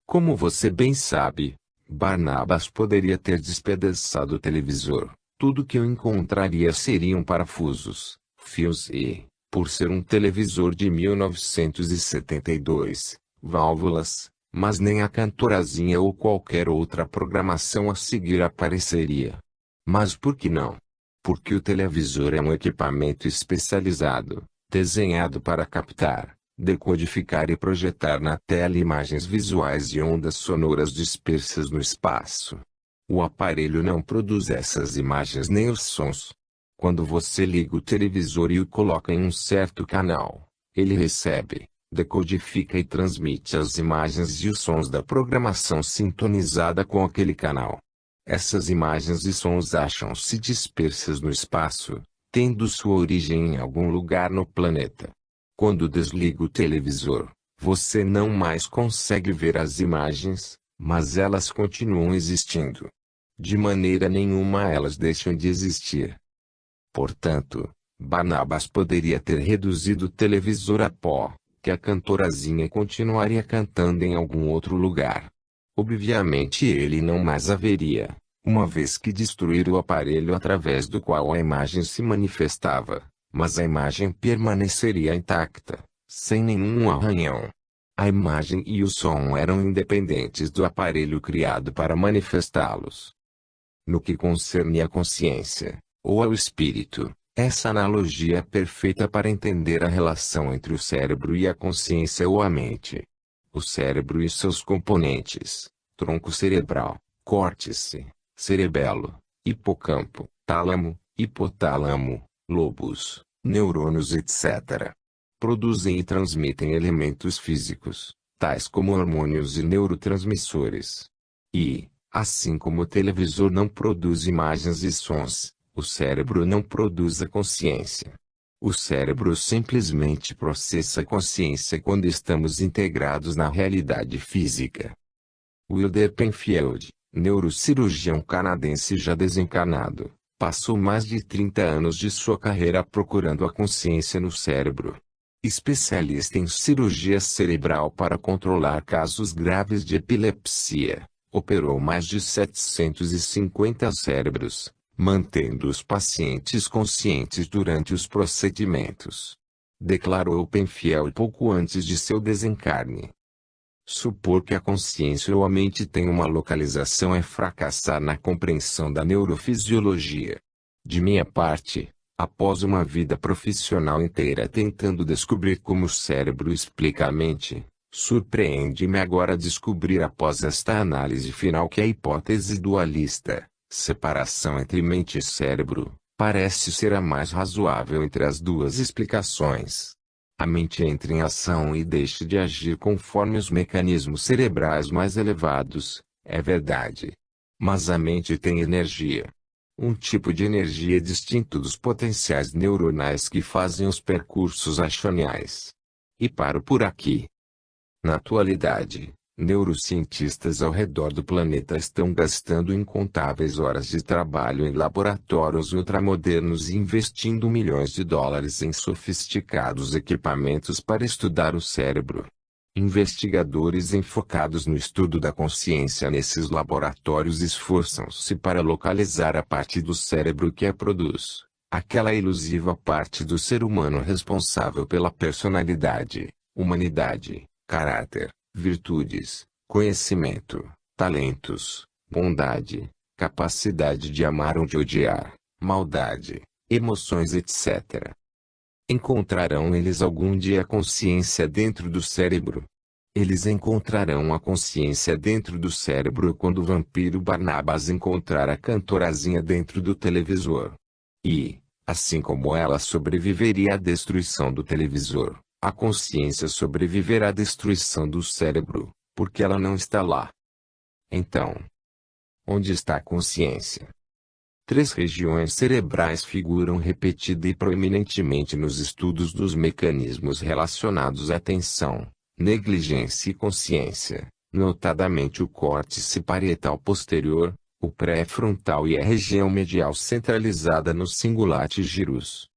Como você bem sabe, Barnabas poderia ter despedaçado o televisor. Tudo que eu encontraria seriam parafusos, fios e, por ser um televisor de 1972, válvulas, mas nem a cantorazinha ou qualquer outra programação a seguir apareceria. Mas por que não? Porque o televisor é um equipamento especializado, desenhado para captar, decodificar e projetar na tela imagens visuais e ondas sonoras dispersas no espaço. O aparelho não produz essas imagens nem os sons. Quando você liga o televisor e o coloca em um certo canal, ele recebe, decodifica e transmite as imagens e os sons da programação sintonizada com aquele canal. Essas imagens e sons acham-se dispersas no espaço, tendo sua origem em algum lugar no planeta. Quando desliga o televisor, você não mais consegue ver as imagens, mas elas continuam existindo. De maneira nenhuma elas deixam de existir. Portanto, Barnabas poderia ter reduzido o televisor a pó, que a cantorazinha continuaria cantando em algum outro lugar. Obviamente ele não mais haveria, uma vez que destruir o aparelho através do qual a imagem se manifestava, mas a imagem permaneceria intacta, sem nenhum arranhão. A imagem e o som eram independentes do aparelho criado para manifestá-los. No que concerne à consciência, ou ao espírito, essa analogia é perfeita para entender a relação entre o cérebro e a consciência ou a mente. O cérebro e seus componentes: tronco cerebral, córtice, cerebelo, hipocampo, tálamo, hipotálamo, lobos, neurônios etc. Produzem e transmitem elementos físicos, tais como hormônios e neurotransmissores. E, assim como o televisor não produz imagens e sons, o cérebro não produz a consciência. O cérebro simplesmente processa a consciência quando estamos integrados na realidade física. Wilder Penfield, neurocirurgião canadense já desencarnado, passou mais de 30 anos de sua carreira procurando a consciência no cérebro. Especialista em cirurgia cerebral para controlar casos graves de epilepsia, operou mais de 750 cérebros, mantendo os pacientes conscientes durante os procedimentos. Declarou Penfield pouco antes de seu desencarne. Supor que a consciência ou a mente tem uma localização é fracassar na compreensão da neurofisiologia. De minha parte, após uma vida profissional inteira tentando descobrir como o cérebro explica a mente, surpreende-me agora descobrir após esta análise final que a hipótese dualista, separação entre mente e cérebro, parece ser a mais razoável entre as duas explicações. A mente entra em ação e deixa de agir conforme os mecanismos cerebrais mais elevados, é verdade. Mas a mente tem energia. Um tipo de energia distinto dos potenciais neuronais que fazem os percursos axoniais. E paro por aqui. Na atualidade, Neurocientistas ao redor do planeta estão gastando incontáveis horas de trabalho em laboratórios ultramodernos e investindo milhões de dólares em sofisticados equipamentos para estudar o cérebro. Investigadores enfocados no estudo da consciência nesses laboratórios esforçam-se para localizar a parte do cérebro que a produz, aquela elusiva parte do ser humano responsável pela personalidade, humanidade, caráter, virtudes, conhecimento, talentos, bondade, capacidade de amar ou de odiar, maldade, emoções, etc. Encontrarão eles algum dia a consciência dentro do cérebro? Eles encontrarão a consciência dentro do cérebro quando o vampiro Barnabas encontrar a cantorazinha dentro do televisor. E, assim como ela sobreviveria à destruição do televisor, a consciência sobreviverá à destruição do cérebro, porque ela não está lá. Então, onde está a consciência? 3 regiões cerebrais figuram repetida e proeminentemente nos estudos dos mecanismos relacionados à atenção, negligência e consciência, notadamente o córtex parietal posterior, o pré-frontal e a região medial centralizada no cingulate gyrus.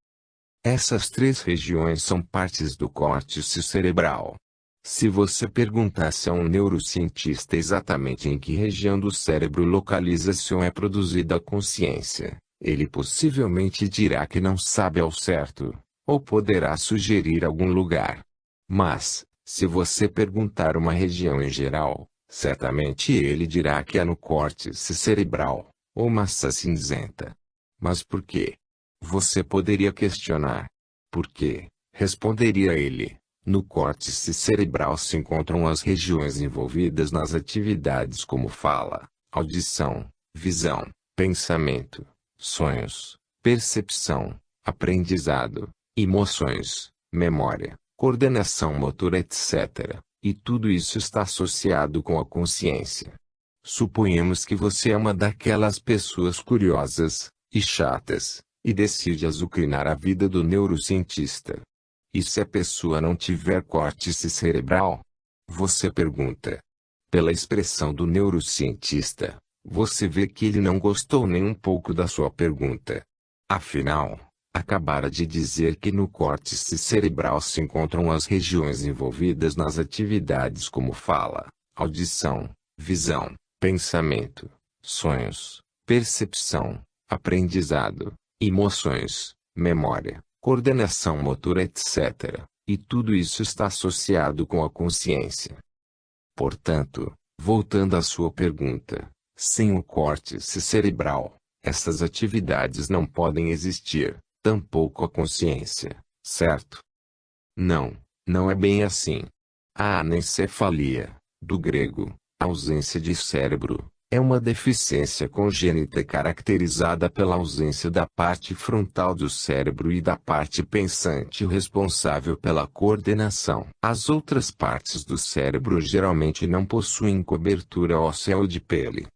Essas 3 regiões são partes do córtex cerebral. Se você perguntasse a um neurocientista exatamente em que região do cérebro localiza-se ou é produzida a consciência, ele possivelmente dirá que não sabe ao certo, ou poderá sugerir algum lugar. Mas, se você perguntar uma região em geral, certamente ele dirá que é no córtex cerebral, ou massa cinzenta. Mas por quê? Você poderia questionar. Por quê? Responderia ele. No córtex cerebral se encontram as regiões envolvidas nas atividades como fala, audição, visão, pensamento, sonhos, percepção, aprendizado, emoções, memória, coordenação motora, etc. E tudo isso está associado com a consciência. Suponhamos que você é uma daquelas pessoas curiosas e chatas, e decide azucrinar a vida do neurocientista. E se a pessoa não tiver córtex cerebral? Você pergunta. Pela expressão do neurocientista, você vê que ele não gostou nem um pouco da sua pergunta. Afinal, acabara de dizer que no córtex cerebral se encontram as regiões envolvidas nas atividades como fala, audição, visão, pensamento, sonhos, percepção, aprendizado, emoções, memória, coordenação motora, etc. E tudo isso está associado com a consciência. Portanto, voltando à sua pergunta, sem o córtex cerebral, essas atividades não podem existir, tampouco a consciência, certo? Não, não é bem assim. A anencefalia, do grego, ausência de cérebro, é uma deficiência congênita caracterizada pela ausência da parte frontal do cérebro e da parte pensante responsável pela coordenação. As outras partes do cérebro geralmente não possuem cobertura óssea ou de pele.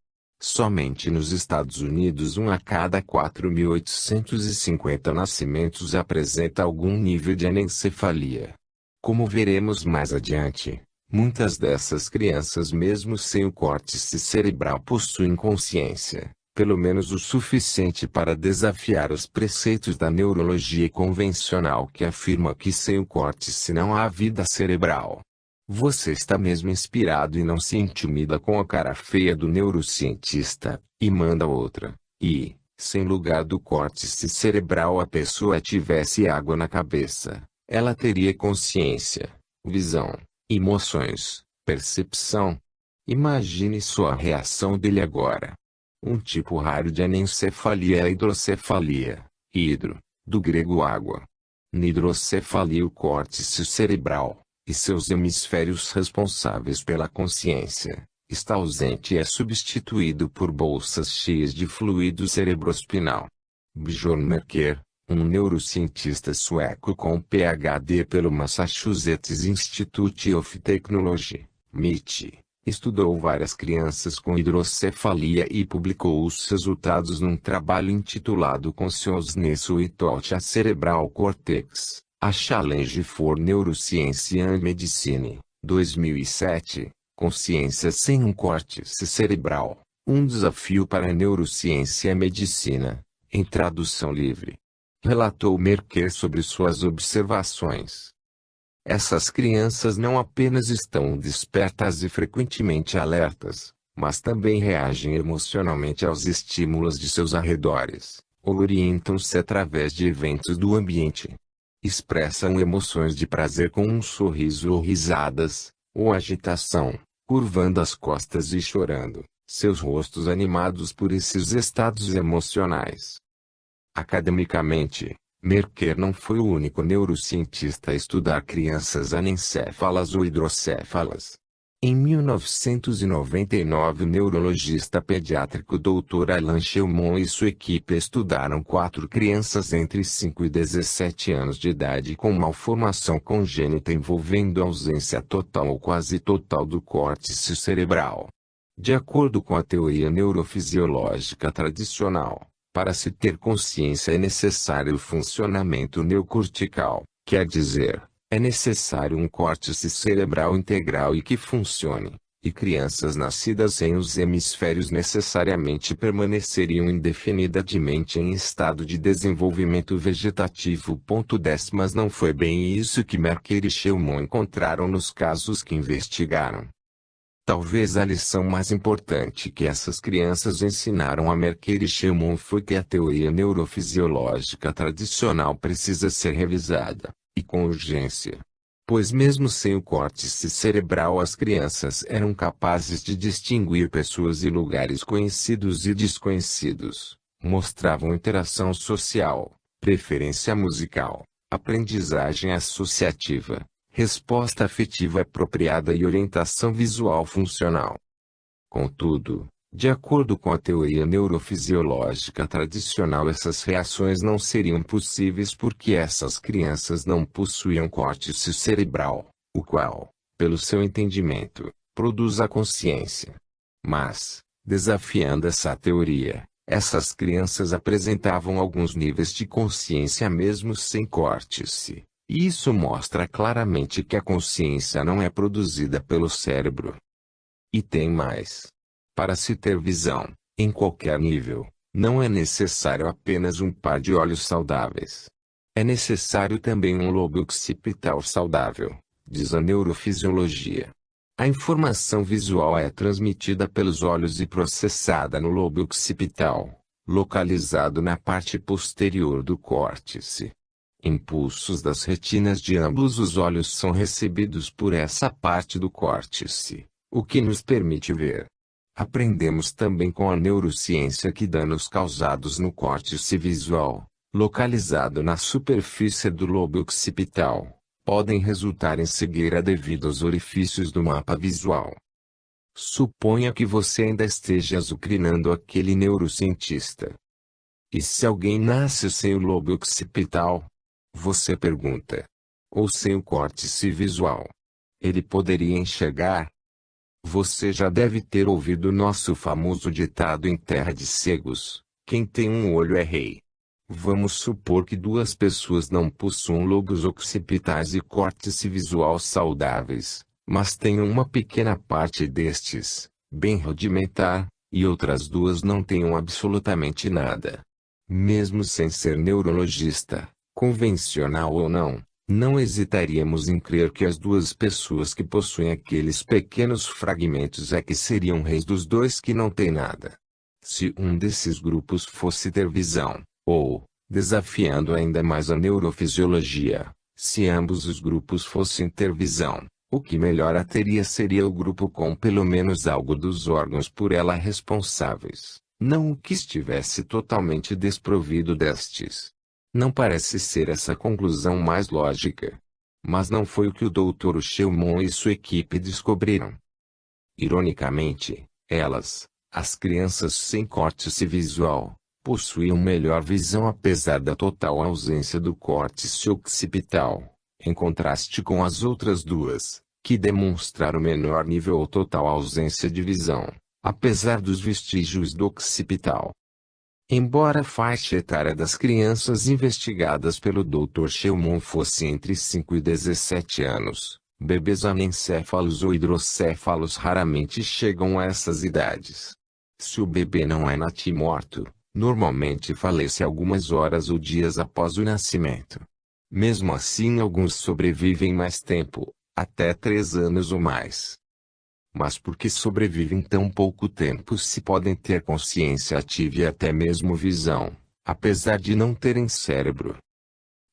Somente nos Estados Unidos 1 a cada 4.850 nascimentos apresenta algum nível de anencefalia. Como veremos mais adiante, muitas dessas crianças mesmo sem o córtex cerebral possuem consciência, pelo menos o suficiente para desafiar os preceitos da neurologia convencional que afirma que sem o córtex não há vida cerebral. Você está mesmo inspirado e não se intimida com a cara feia do neurocientista, e manda outra. E, sem lugar do córtex cerebral a pessoa tivesse água na cabeça, ela teria consciência, visão, emoções, percepção. Imagine sua reação dele agora. Um tipo raro de anencefalia é a hidrocefalia, hidro, do grego água. Na hidrocefalia o córtex cerebral, e seus hemisférios responsáveis pela consciência, está ausente e é substituído por bolsas cheias de fluido cerebrospinal. Bjorn Merker, um neurocientista sueco com PhD pelo Massachusetts Institute of Technology, MIT, estudou várias crianças com hidrocefalia e publicou os resultados num trabalho intitulado Consciousness Without a Cerebral Cortex, A Challenge for Neuroscience and Medicine, 2007, Consciência sem um córtex cerebral, um desafio para a neurociência e a medicina, em tradução livre. Relatou Merker sobre suas observações. Essas crianças não apenas estão despertas e frequentemente alertas, mas também reagem emocionalmente aos estímulos de seus arredores, ou orientam-se através de eventos do ambiente. Expressam emoções de prazer com um sorriso ou risadas, ou agitação, curvando as costas e chorando, seus rostos animados por esses estados emocionais. Academicamente, Merker não foi o único neurocientista a estudar crianças anencéfalas ou hidrocéfalas. Em 1999, o neurologista pediátrico Dr. Alan Shulman e sua equipe estudaram 4 crianças entre 5 e 17 anos de idade com malformação congênita envolvendo ausência total ou quase total do córtex cerebral. De acordo com a teoria neurofisiológica tradicional, para se ter consciência é necessário o funcionamento neocortical, quer dizer, é necessário um córtex cerebral integral e que funcione, e crianças nascidas sem os hemisférios necessariamente permaneceriam indefinidamente em estado de desenvolvimento vegetativo. 10 Mas não foi bem isso que Merker e Shulman encontraram nos casos que investigaram. Talvez a lição mais importante que essas crianças ensinaram a Merker e Shulman foi que a teoria neurofisiológica tradicional precisa ser revisada, e com urgência. Pois mesmo sem o córtex cerebral as crianças eram capazes de distinguir pessoas e lugares conhecidos e desconhecidos, mostravam interação social, preferência musical, aprendizagem associativa, resposta afetiva apropriada e orientação visual funcional. Contudo, de acordo com a teoria neurofisiológica tradicional, essas reações não seriam possíveis porque essas crianças não possuíam córtex cerebral, o qual, pelo seu entendimento, produz a consciência. Mas, desafiando essa teoria, essas crianças apresentavam alguns níveis de consciência mesmo sem córtex. E isso mostra claramente que a consciência não é produzida pelo cérebro. E tem mais. Para se ter visão, em qualquer nível, não é necessário apenas um par de olhos saudáveis. É necessário também um lobo occipital saudável, diz a neurofisiologia. A informação visual é transmitida pelos olhos e processada no lobo occipital, localizado na parte posterior do córtex. Impulsos das retinas de ambos os olhos são recebidos por essa parte do córtex, o que nos permite ver. Aprendemos também com a neurociência que danos causados no córtex visual, localizado na superfície do lobo occipital, podem resultar em cegueira devido aos orifícios do mapa visual. Suponha que você ainda esteja azucrinando aquele neurocientista. E se alguém nasce sem o lobo occipital? Você pergunta. Ou sem o córtex visual? Ele poderia enxergar? Você já deve ter ouvido nosso famoso ditado em terra de cegos: quem tem um olho é rei. Vamos supor que 2 pessoas não possuam lobos occipitais e córtex visual saudáveis, mas tenham uma pequena parte destes, bem rudimentar, e outras 2 não tenham absolutamente nada. Mesmo sem ser neurologista, convencional ou não, não hesitaríamos em crer que as 2 pessoas que possuem aqueles pequenos fragmentos é que seriam reis dos 2 que não têm nada. Se um desses grupos fosse ter visão, ou, desafiando ainda mais a neurofisiologia, se ambos os grupos fossem ter visão, o que melhor a teria seria o grupo com pelo menos algo dos órgãos por ela responsáveis, não o que estivesse totalmente desprovido destes. Não parece ser essa a conclusão mais lógica. Mas não foi o que o Dr. Shulman e sua equipe descobriram. Ironicamente, as crianças sem córtex visual, possuíam melhor visão apesar da total ausência do córtex occipital, em contraste com as outras 2, que demonstraram menor nível ou total ausência de visão, apesar dos vestígios do occipital. Embora a faixa etária das crianças investigadas pelo Dr. Shulman fosse entre 5 e 17 anos, Bebês anencéfalos ou hidrocéfalos raramente chegam a essas idades. Se o bebê não é natimorto, normalmente falece algumas horas ou dias após o nascimento. Mesmo assim, alguns sobrevivem mais tempo, até 3 anos ou mais. Mas por que sobrevivem tão pouco tempo se podem ter consciência ativa e até mesmo visão, apesar de não terem cérebro?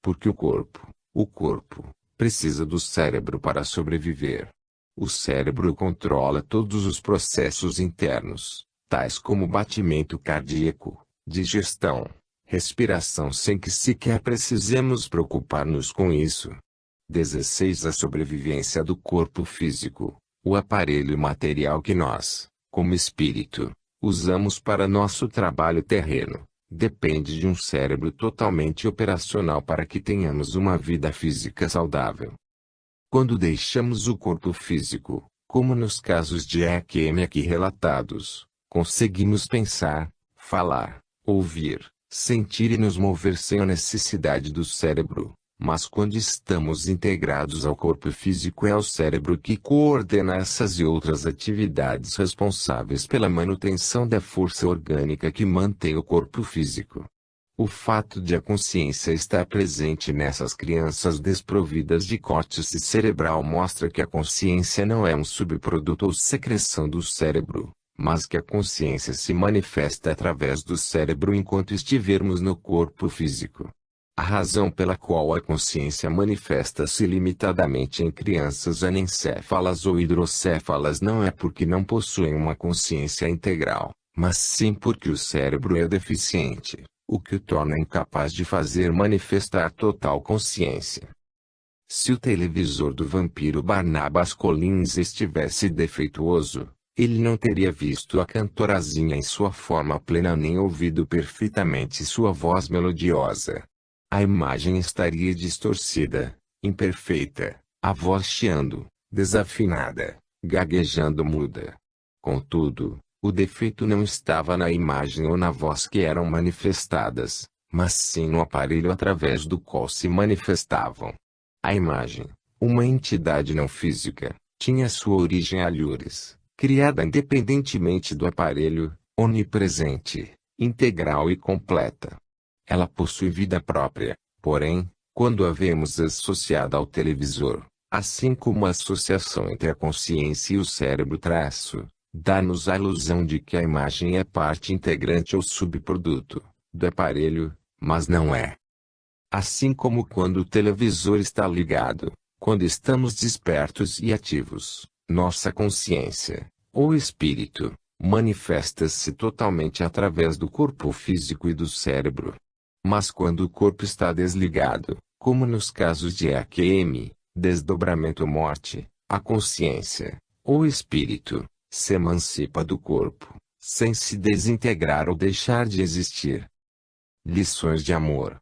Porque o corpo, precisa do cérebro para sobreviver. O cérebro controla todos os processos internos, tais como batimento cardíaco, digestão, respiração, sem que sequer precisemos preocupar-nos com isso. 16. A sobrevivência do corpo físico, o aparelho material que nós, como espírito, usamos para nosso trabalho terreno, depende de um cérebro totalmente operacional para que tenhamos uma vida física saudável. Quando deixamos o corpo físico, como nos casos de EQM aqui relatados, conseguimos pensar, falar, ouvir, sentir e nos mover sem a necessidade do cérebro. Mas quando estamos integrados ao corpo físico, é o cérebro que coordena essas e outras atividades responsáveis pela manutenção da força orgânica que mantém o corpo físico. O fato de a consciência estar presente nessas crianças desprovidas de córtex cerebral mostra que a consciência não é um subproduto ou secreção do cérebro, mas que a consciência se manifesta através do cérebro enquanto estivermos no corpo físico. A razão pela qual a consciência manifesta-se limitadamente em crianças anencéfalas ou hidrocéfalas não é porque não possuem uma consciência integral, mas sim porque o cérebro é deficiente, o que o torna incapaz de fazer manifestar total consciência. Se o televisor do vampiro Barnabas Collins estivesse defeituoso, ele não teria visto a cantorazinha em sua forma plena nem ouvido perfeitamente sua voz melodiosa. A imagem estaria distorcida, imperfeita, a voz chiando, desafinada, gaguejando muda. Contudo, o defeito não estava na imagem ou na voz que eram manifestadas, mas sim no aparelho através do qual se manifestavam. A imagem, uma entidade não física, tinha sua origem alhures, criada independentemente do aparelho, onipresente, integral e completa. Ela possui vida própria, porém, quando a vemos associada ao televisor, assim como a associação entre a consciência e o cérebro dá-nos a ilusão de que a imagem é parte integrante ou subproduto do aparelho, mas não é. Assim como quando o televisor está ligado, quando estamos despertos e ativos, nossa consciência, ou espírito, manifesta-se totalmente através do corpo físico e do cérebro. Mas quando o corpo está desligado, como nos casos de EQM, desdobramento ou morte, a consciência, ou espírito, se emancipa do corpo, sem se desintegrar ou deixar de existir. Lições de amor.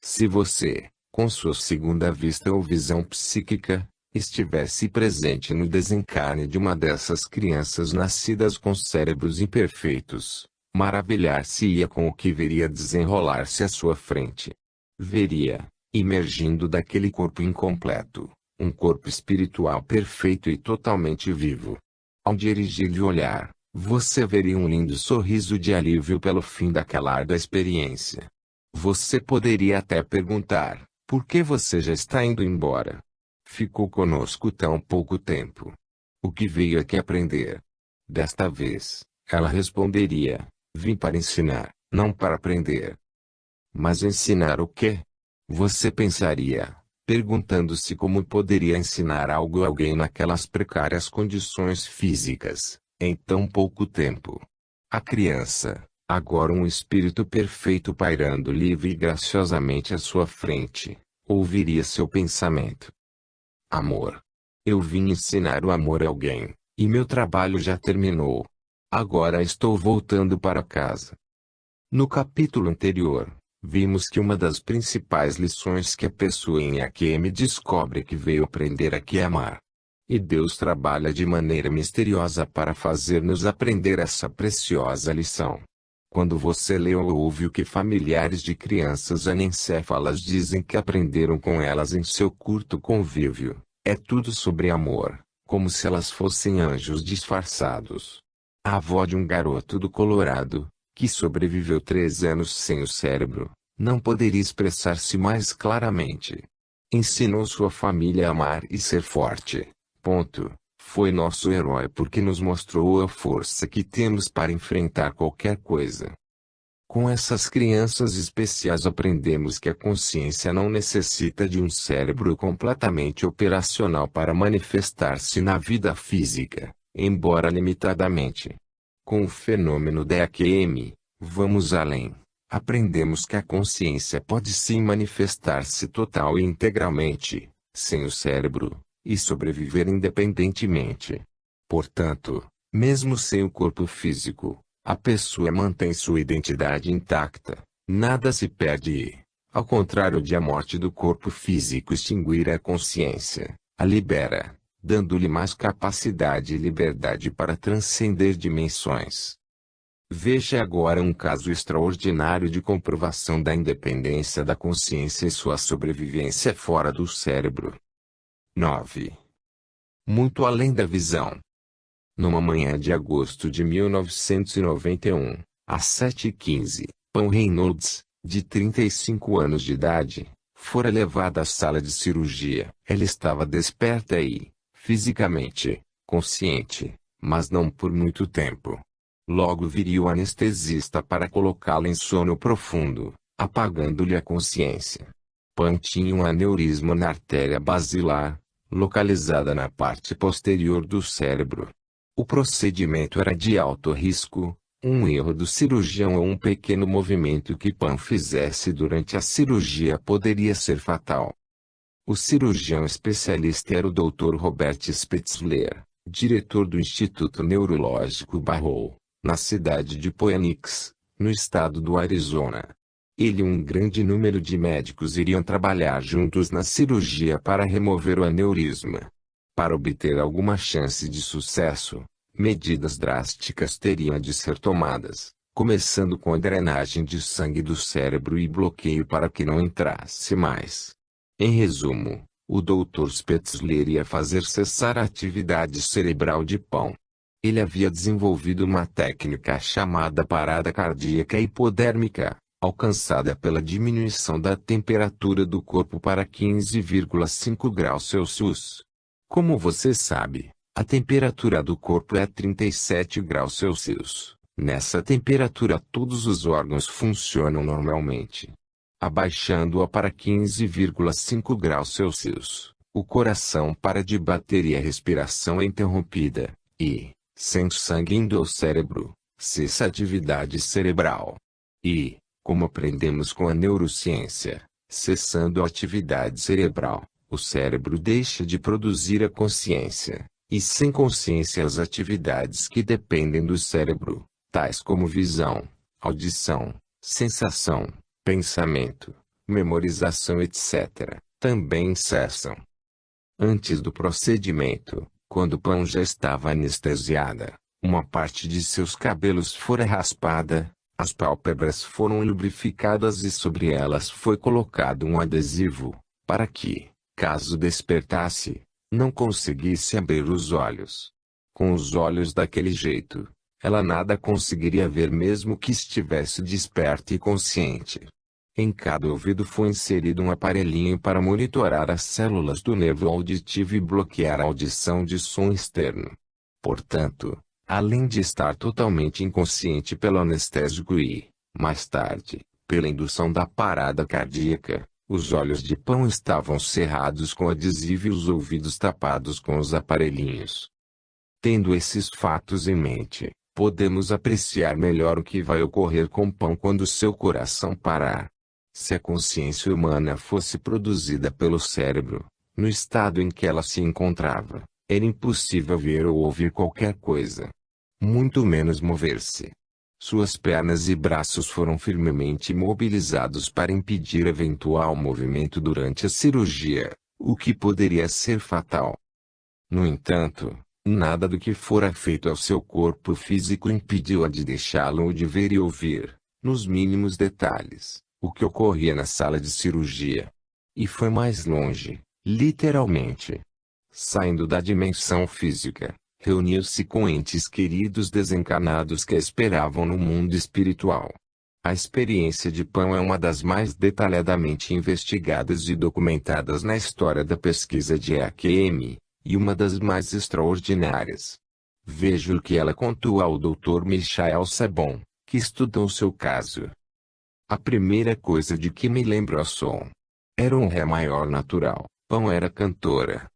Se você, com sua segunda vista ou visão psíquica, estivesse presente no desencarne de uma dessas crianças nascidas com cérebros imperfeitos, maravilhar-se-ia com o que veria desenrolar-se à sua frente. Veria, emergindo daquele corpo incompleto, um corpo espiritual perfeito e totalmente vivo. Ao dirigir-lhe o olhar, você veria um lindo sorriso de alívio pelo fim daquela árdua experiência. Você poderia até perguntar, por que você já está indo embora? Ficou conosco tão pouco tempo. O que veio aqui aprender? Desta vez, ela responderia, vim para ensinar, não para aprender. Mas ensinar o quê? Você pensaria, perguntando-se como poderia ensinar algo a alguém naquelas precárias condições físicas, em tão pouco tempo. A criança, agora um espírito perfeito pairando livre e graciosamente à sua frente, ouviria seu pensamento. Amor. Eu vim ensinar o amor a alguém, e meu trabalho já terminou. Agora estou voltando para casa. No capítulo anterior, vimos que uma das principais lições que a pessoa em EQM descobre que veio aprender aqui é amar. E Deus trabalha de maneira misteriosa para fazer-nos aprender essa preciosa lição. Quando você lê ou ouve o que familiares de crianças anencéfalas dizem que aprenderam com elas em seu curto convívio, É tudo sobre amor, como se elas fossem anjos disfarçados. A avó de um garoto do Colorado, que sobreviveu 3 anos sem o cérebro, não poderia expressar-se mais claramente. Ensinou sua família a amar e ser forte. Ponto. Foi nosso herói porque nos mostrou a força que temos para enfrentar qualquer coisa. Com essas crianças especiais aprendemos que a consciência não necessita de um cérebro completamente operacional para manifestar-se na vida física, embora limitadamente. Com o fenômeno da EQM, vamos além. Aprendemos que a consciência pode sim manifestar-se total e integralmente, sem o cérebro, e sobreviver independentemente. Portanto, mesmo sem o corpo físico, a pessoa mantém sua identidade intacta, nada se perde e, ao contrário de a morte do corpo físico extinguir a consciência, a libera, dando-lhe mais capacidade e liberdade para transcender dimensões. Veja agora um caso extraordinário de comprovação da independência da consciência e sua sobrevivência fora do cérebro. 9. Muito além da visão. Numa manhã de agosto de 1991, às 7h15, Pam Reynolds, de 35 anos de idade, fora levada à sala de cirurgia. Ela estava desperta e, fisicamente, consciente, mas não por muito tempo. Logo viria o anestesista para colocá-la em sono profundo, apagando-lhe a consciência. Pam tinha um aneurisma na artéria basilar, localizada na parte posterior do cérebro. O procedimento era de alto risco, um erro do cirurgião ou um pequeno movimento que Pam fizesse durante a cirurgia poderia ser fatal. O cirurgião especialista era o Dr. Robert Spitzler, diretor do Instituto Neurológico Barrow, na cidade de Phoenix, no estado do Arizona. Ele e um grande número de médicos iriam trabalhar juntos na cirurgia para remover o aneurisma. Para obter alguma chance de sucesso, medidas drásticas teriam de ser tomadas, começando com a drenagem de sangue do cérebro e bloqueio para que não entrasse mais. Em resumo, o Dr. Spitzler ia fazer cessar a atividade cerebral de Pam. Ele havia desenvolvido uma técnica chamada parada cardíaca hipodérmica, alcançada pela diminuição da temperatura do corpo para 15,5 graus Celsius. Como você sabe, a temperatura do corpo é 37 graus Celsius. Nessa temperatura todos os órgãos funcionam normalmente. Abaixando-a para 15,5 graus Celsius, o coração para de bater e a respiração é interrompida, e, sem sangue indo ao cérebro, cessa a atividade cerebral. E, como aprendemos com a neurociência, cessando a atividade cerebral, o cérebro deixa de produzir a consciência, e sem consciência as atividades que dependem do cérebro, tais como visão, audição, sensação, pensamento, memorização etc., também cessam. Antes do procedimento, quando Pam já estava anestesiada, uma parte de seus cabelos fora raspada, as pálpebras foram lubrificadas e sobre elas foi colocado um adesivo, para que, caso despertasse, não conseguisse abrir os olhos. Com os olhos daquele jeito, ela nada conseguiria ver mesmo que estivesse desperta e consciente. Em cada ouvido foi inserido um aparelhinho para monitorar as células do nervo auditivo e bloquear a audição de som externo. Portanto, além de estar totalmente inconsciente pelo anestésico e, mais tarde, pela indução da parada cardíaca, os olhos de Pam estavam cerrados com adesivo e os ouvidos tapados com os aparelhinhos. Tendo esses fatos em mente, podemos apreciar melhor o que vai ocorrer com Pam quando seu coração parar. Se a consciência humana fosse produzida pelo cérebro, no estado em que ela se encontrava, era impossível ver ou ouvir qualquer coisa. Muito menos mover-se. Suas pernas e braços foram firmemente imobilizados para impedir eventual movimento durante a cirurgia, o que poderia ser fatal. No entanto, nada do que fora feito ao seu corpo físico impediu-a de deixá-lo de ver e ouvir, nos mínimos detalhes, o que ocorria na sala de cirurgia. E foi mais longe, literalmente. Saindo da dimensão física, reuniu-se com entes queridos desencarnados que a esperavam no mundo espiritual. A experiência de Pan é uma das mais detalhadamente investigadas e documentadas na história da pesquisa de EAQM, e uma das mais extraordinárias. Veja o que ela contou ao Dr. Michael Sabon, que estudou seu caso. A primeira coisa de que me lembro é o som. Era um ré maior natural. Pan era cantora.